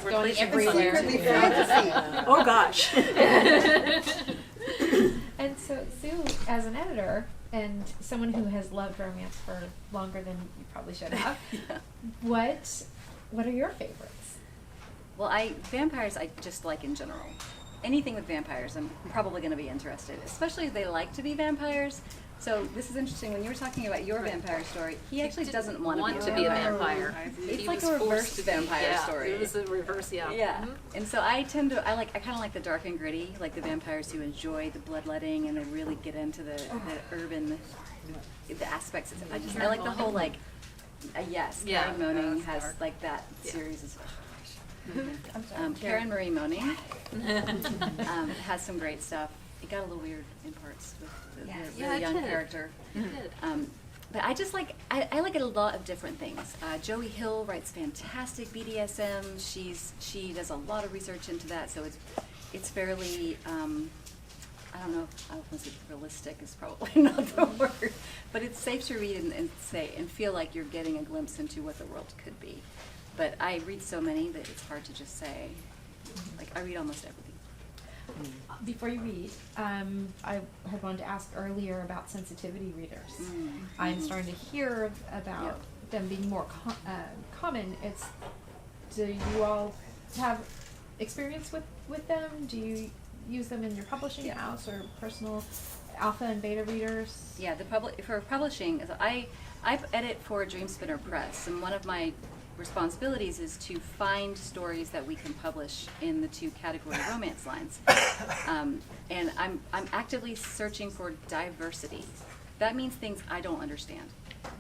Speaker 1: We're going everywhere.
Speaker 2: Oh gosh.
Speaker 1: And so Sue, as an editor and someone who has loved romance for longer than you probably should have, what are your favorites?
Speaker 4: Well, vampires I just like in general. Anything with vampires, I'm probably going to be interested, especially if they like to be vampires. So this is interesting. When you were talking about your vampire story, he actually doesn't want to be a vampire. It's like a reverse vampire story.
Speaker 3: It was a reverse,
Speaker 4: Yeah. And so I kind of like the dark and gritty, like the vampires who enjoy the bloodletting and they really get into the urban, the aspects. I like the whole Karen Moaning has like that series as well. Karen Marie Moaning has some great stuff. It got a little weird in parts with the young character. But I just like I like a lot of different things. Joey Hill writes fantastic BDSM. She does a lot of research into that, so it's fairly I don't know if realistic is probably not the word, but it's safe to read and feel like you're getting a glimpse into what the world could be. But I read so many that it's hard to just say. Like, I read almost everything.
Speaker 1: Before you read, I had wanted to ask earlier about sensitivity readers. I'm starting to hear about them being more common. Do you all have experience with them? Do you use them in your publishing house or personal alpha and beta readers?
Speaker 4: Yeah, for publishing, I edit for Dreamspinner Press, and one of my responsibilities is to find stories that we can publish in the 2 category romance lines. And I'm actively searching for diversity. That means things I don't understand.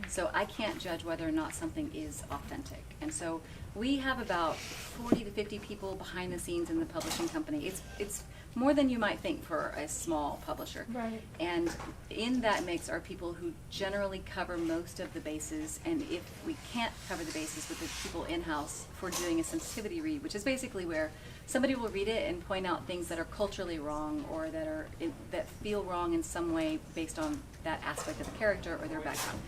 Speaker 4: So I can't judge whether or not something is authentic. And so we have about 40 to 50 people behind the scenes in the publishing company. It's more than you might think for a small publisher.
Speaker 1: Right.
Speaker 4: And in that mix are people who generally cover most of the bases, and if we can't cover the bases with the people in-house for doing a sensitivity read, which is basically where somebody will read it and point out things that are culturally wrong or that feel wrong in some way based on that aspect of the character or their background.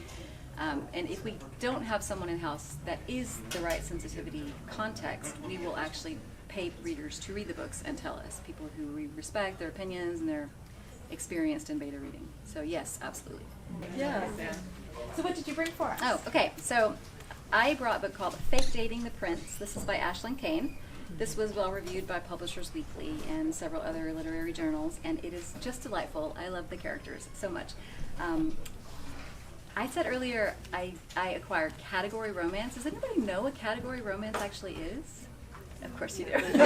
Speaker 4: And if we don't have someone in-house that is the right sensitivity context, we will actually pay readers to read the books and tell us, people who we respect their opinions and they're experienced in beta reading. So yes, absolutely.
Speaker 1: Yeah. So what did you bring for us?
Speaker 4: Oh, okay. So I brought a book called Fake Dating the Prince. This is by Ashlyn Kane. This was well reviewed by Publishers Weekly and several other literary journals, and it is just delightful. I love the characters so much. I said earlier I acquired category romance. Does anybody know what category romance actually is? Of course you do. Did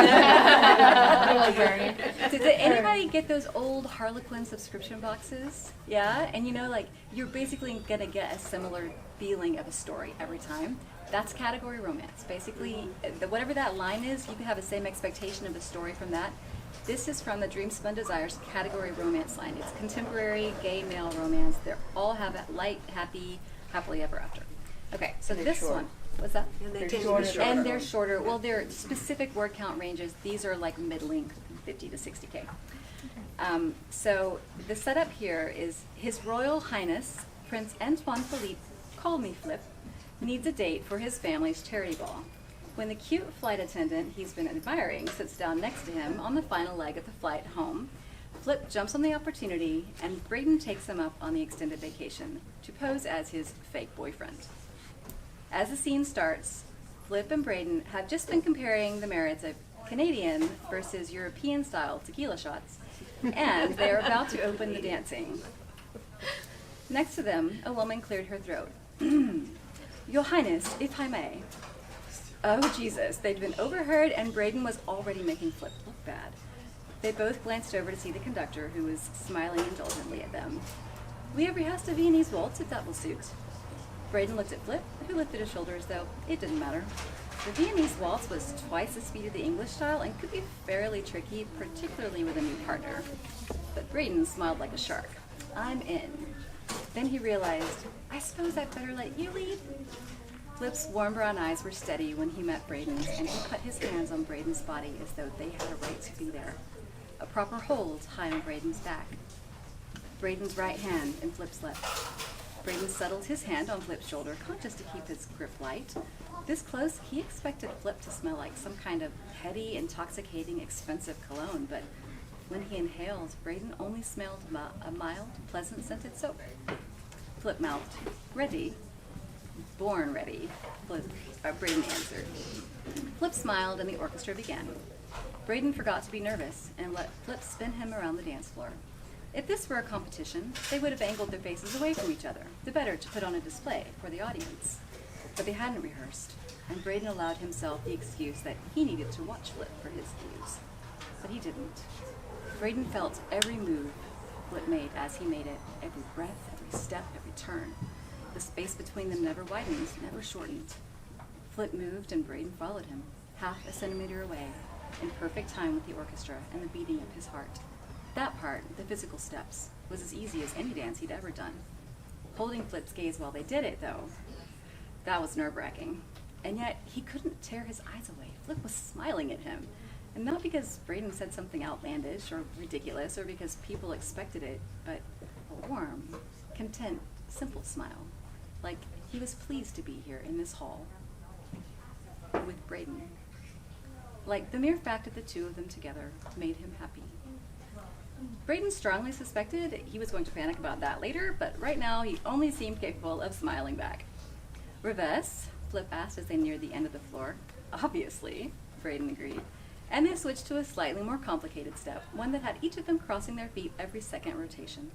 Speaker 4: anybody get those old Harlequin subscription boxes? Yeah? And like, you're basically going to get a similar feeling of a story every time. That's category romance. Basically, whatever that line is, you can have the same expectation of the story from that. This is from the Dream Spun Desires category romance line. It's contemporary gay male romance. They all have a light, happy, happily ever after. Okay, so this one. What's that?
Speaker 2: And
Speaker 4: they're
Speaker 2: shorter.
Speaker 4: And they're shorter. Well, they're specific word count ranges. These are like middling, 50 to 60K. So the setup here is His Royal Highness Prince Antoine Philippe, call me Flip, needs a date for his family's charity ball. When the cute flight attendant he's been admiring sits down next to him on the final leg of the flight home, Flip jumps on the opportunity, and Braden takes him up on the extended vacation to pose as his fake boyfriend. As the scene starts, Flip and Braden have just been comparing the merits of Canadian versus European-style tequila shots, and they are about to open the dancing. Next to them, a woman cleared her throat. Your Highness, if I may. Oh, Jesus. They'd been overheard, and Braden was already making Flip look bad. They both glanced over to see the conductor, who was smiling indulgently at them. We have rehearsed a Viennese waltz if that will suit. Braden looked at Flip, who lifted his shoulders, though it didn't matter. The Viennese waltz was twice the speed of the English style and could be fairly tricky, particularly with a new partner. But Braden smiled like a shark. I'm in. Then he realized, I suppose I'd better let you lead. Flip's warm brown eyes were steady when he met Braden's, and he put his hands on Braden's body as though they had a right to be there. A proper hold high on Braden's back. Braden's right hand in Flip's left. Braden settled his hand on Flip's shoulder, conscious to keep his grip light. This close, he expected Flip to smell like some kind of heady, intoxicating, expensive cologne, but when he inhaled, Braden only smelled a mild, pleasant-scented soap. Flip mouthed, ready. Born ready, Braden answered. Flip smiled and the orchestra began. Braden forgot to be nervous and let Flip spin him around the dance floor. If this were a competition, they would have angled their faces away from each other, the better to put on a display for the audience. But they hadn't rehearsed, and Braden allowed himself the excuse that he needed to watch Flip for his cues. But he didn't. Braden felt every move Flip made as he made it, every breath, every step, every turn. The space between them never widened, never shortened. Flip moved and Braden followed him, half a centimeter away, in perfect time with the orchestra and the beating of his heart. That part, the physical steps, was as easy as any dance he'd ever done. Holding Flip's gaze while they did it, though, that was nerve-wracking. And yet, he couldn't tear his eyes away. Flip was smiling at him. And not because Braden said something outlandish or ridiculous or because people expected it, but a warm, content, simple smile. Like he was pleased to be here in this hall. with Braden. Like the mere fact of the two of them together made him happy. Braden strongly suspected he was going to panic about that later, but right now he only seemed capable of smiling back. Reverse? Flip asked as they neared the end of the floor. Obviously, Braden agreed. And they switched to a slightly more complicated step, one that had each of them crossing their feet every second rotation.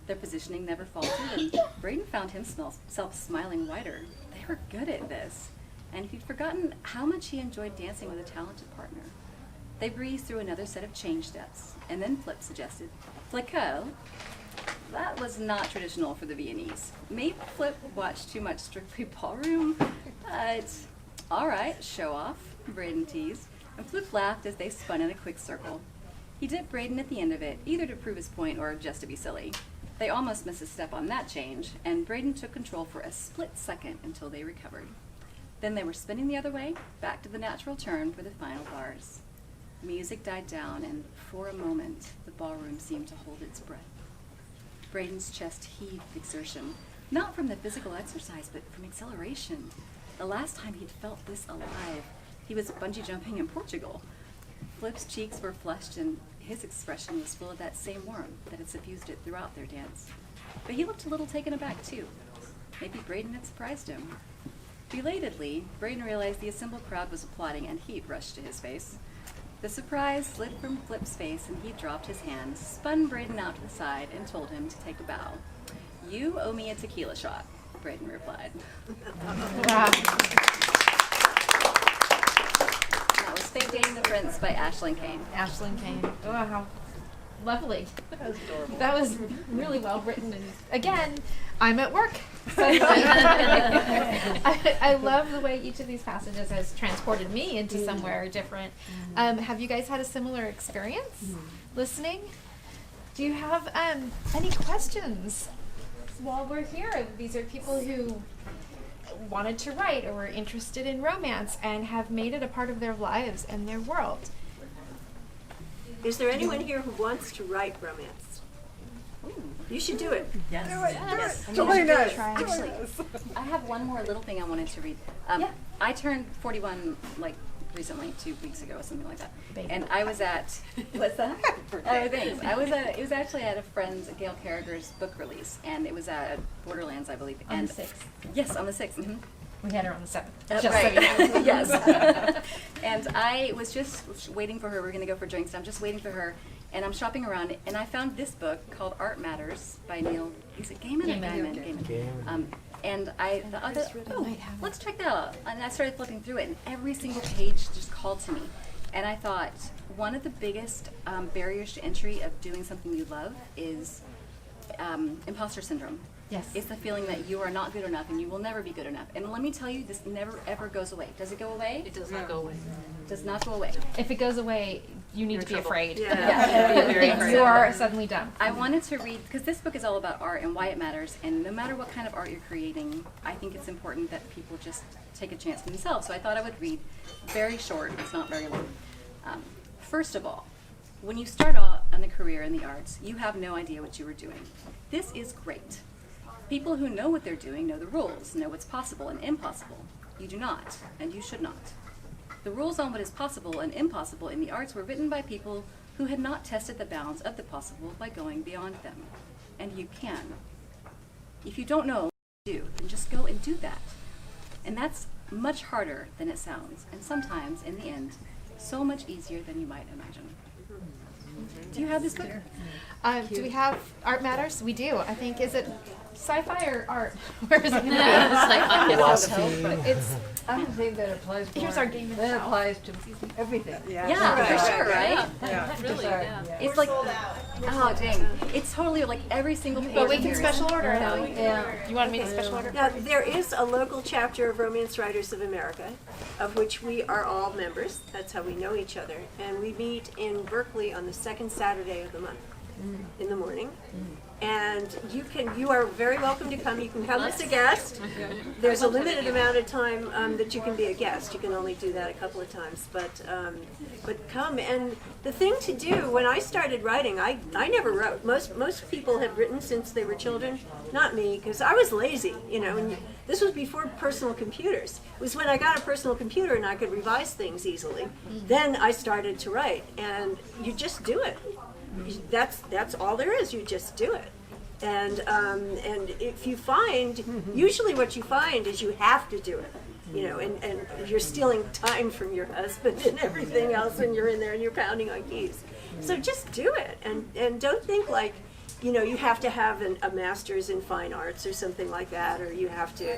Speaker 4: Their positioning never faltered, and Braden found himself smiling wider. They were good at this, and he'd forgotten how much he enjoyed dancing with a talented partner. They breezed through another set of change steps, and then Flip suggested, Flico. That was not traditional for the Viennese. Maybe Flip watched too much Strictly Ballroom, but all right, show off, Braden teased, and Flip laughed as they spun in a quick circle. He dipped Braden at the end of it, either to prove his point or just to be silly. They almost missed a step on that change, and Braden took control for a split second until they recovered. Then they were spinning the other way, back to the natural turn for the final bars. Music died down, and for a moment, the ballroom seemed to hold its breath. Braden's chest heaved with exertion, not from the physical exercise, but from exhilaration. The last time he'd felt this alive, he was bungee jumping in Portugal. Flip's cheeks were flushed, and his expression was full of that same warmth that had suffused it throughout their dance. But he looked a little taken aback, too. Maybe Braden had surprised him. Belatedly, Braden realized the assembled crowd was applauding, and heat rushed to his face. The surprise slid from Flip's face, and he dropped his hand, spun Braden out to the side, and told him to take a bow. You owe me a tequila shot, Braden replied.
Speaker 1: Wow.
Speaker 4: That was Fake Dating the Prince by Ashlyn Kane.
Speaker 1: Ashlyn Kane. Oh, how lovely.
Speaker 11: That was adorable.
Speaker 1: That was really well written. And again, I'm at work. So I love the way each of these passages has transported me into somewhere different. Have you guys had a similar experience listening? Do you have any questions while we're here? These are people who wanted to write or were interested in romance and have made it a part of their lives and their world.
Speaker 2: Is there anyone here who wants to write romance? You should do it.
Speaker 4: Yes.
Speaker 2: Yes.
Speaker 5: Totally nice.
Speaker 4: Actually, I have one more little thing I wanted to read. I turned 41 recently, 2 weeks ago or something like that.
Speaker 1: Baby.
Speaker 4: And I was at what's that? Oh, thanks. It was actually at a friend's, Gail Carragher's book release, and it was at Borderlands, I believe.
Speaker 1: On the 6th.
Speaker 4: Yes, on the 6th. Mm-hmm.
Speaker 1: We had her on the 7th.
Speaker 4: Right. Yes. And I was just waiting for her. We were going to go for drinks. I'm just waiting for her, and I'm shopping around, and I found this book called Art Matters by Neil. Is it Gaiman or Gaiman? Gaiman. And I thought, let's check that out. And I started flipping through it, and every single page just called to me. And I thought, one of the biggest barriers to entry of doing something you love is imposter syndrome.
Speaker 1: Yes.
Speaker 4: It's the feeling that you are not good enough and you will never be good enough. And let me tell you, this never ever goes away. Does it go away?
Speaker 3: It does not go away.
Speaker 4: Does not go away.
Speaker 1: If it goes away, you need to be afraid.
Speaker 2: Yeah.
Speaker 1: You are suddenly done.
Speaker 4: I wanted to read, because this book is all about art and why it matters, and no matter what kind of art you're creating, I think it's important that people just take a chance for themselves. So I thought I would read, very short, it's not very long. First of all, when you start out on a career in the arts, you have no idea what you are doing. This is great. People who know what they're doing know the rules, know what's possible and impossible. You do not, and you should not. The rules on what is possible and impossible in the arts were written by people who had not tested the bounds of the possible by going beyond them. And you can. If you don't know what to do, then just go and do that. And that's much harder than it sounds, and sometimes, in the end, so much easier than you might imagine. Do you have this book?
Speaker 1: Do we have Art Matters? We do. I think, is it sci-fi or art? Where is it? It's.
Speaker 9: I think that applies more.
Speaker 1: Here's our game.
Speaker 9: That applies to everything.
Speaker 4: Yeah, for sure, right?
Speaker 3: Yeah. Really, yeah.
Speaker 4: It's like, oh dang, it's totally like every single page.
Speaker 1: But we can
Speaker 4: here is
Speaker 1: special order it.
Speaker 4: value.
Speaker 9: Yeah.
Speaker 1: You want me to special order?
Speaker 2: Now, there is a local chapter of Romance Writers of America, of which we are all members. That's how we know each other. And we meet in Berkeley on the second Saturday of the month in the morning. And you are very welcome to come. You can come as a guest. There's a limited amount of time that you can be a guest. You can only do that a couple of times, but come. And the thing to do, when I started writing, I never wrote. Most people have written since they were children. Not me, because I was lazy, and this was before personal computers. It was when I got a personal computer and I could revise things easily. Then I started to write, and you just do it. That's all there is. You just do it, and if you find, usually what you find is you have to do it, and you're stealing time from your husband and everything else, and you're in there and you're pounding on keys. So just do it, and don't think like, you have to have a master's in fine arts or something like that, or you have to.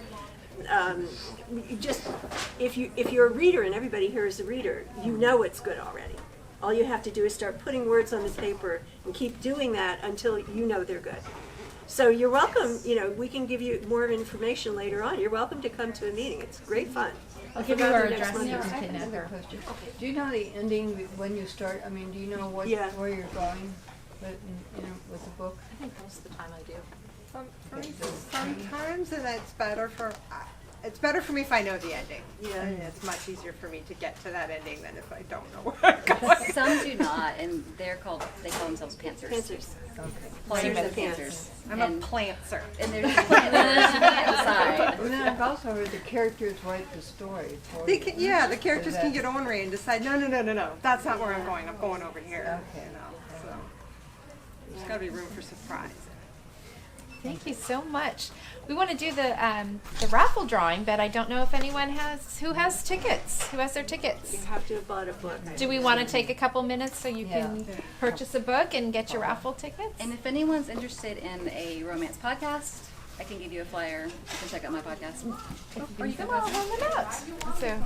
Speaker 2: If you're a reader, and everybody here is a reader, you know it's good already. All you have to do is start putting words on the paper and keep doing that until you know they're good. So you're welcome, we can give you more information later on. You're welcome to come to a meeting. It's great fun.
Speaker 1: I'll give you our address.
Speaker 9: Do you know the ending when you start? I mean, do you know where you're going with the book?
Speaker 3: I think most of the time I do.
Speaker 5: Sometimes, and it's better for me if I know the ending. Yeah, and it's much easier for me to get to that ending than if I don't know where I'm going.
Speaker 4: Some do not, and they call themselves pantsers.
Speaker 2: Pantsers.
Speaker 4: Okay. Planters and pantsers.
Speaker 5: I'm a plantser.
Speaker 4: And there's planters inside.
Speaker 9: And then I've also heard the characters write the story.
Speaker 5: The characters can get ornery and decide, no, that's not where I'm going. I'm going over here.
Speaker 9: Okay.
Speaker 5: So there's got to be room for surprise.
Speaker 1: Thank you so much. We want to do the raffle drawing, but I don't know if anyone who has tickets. Who has their tickets?
Speaker 2: You have to have bought a book.
Speaker 1: Do we want to take a couple minutes so you can purchase a book and get your raffle tickets?
Speaker 4: And if anyone's interested in a romance podcast, I can give you a flyer. You can check out my podcast.
Speaker 1: Or you can hold them up. So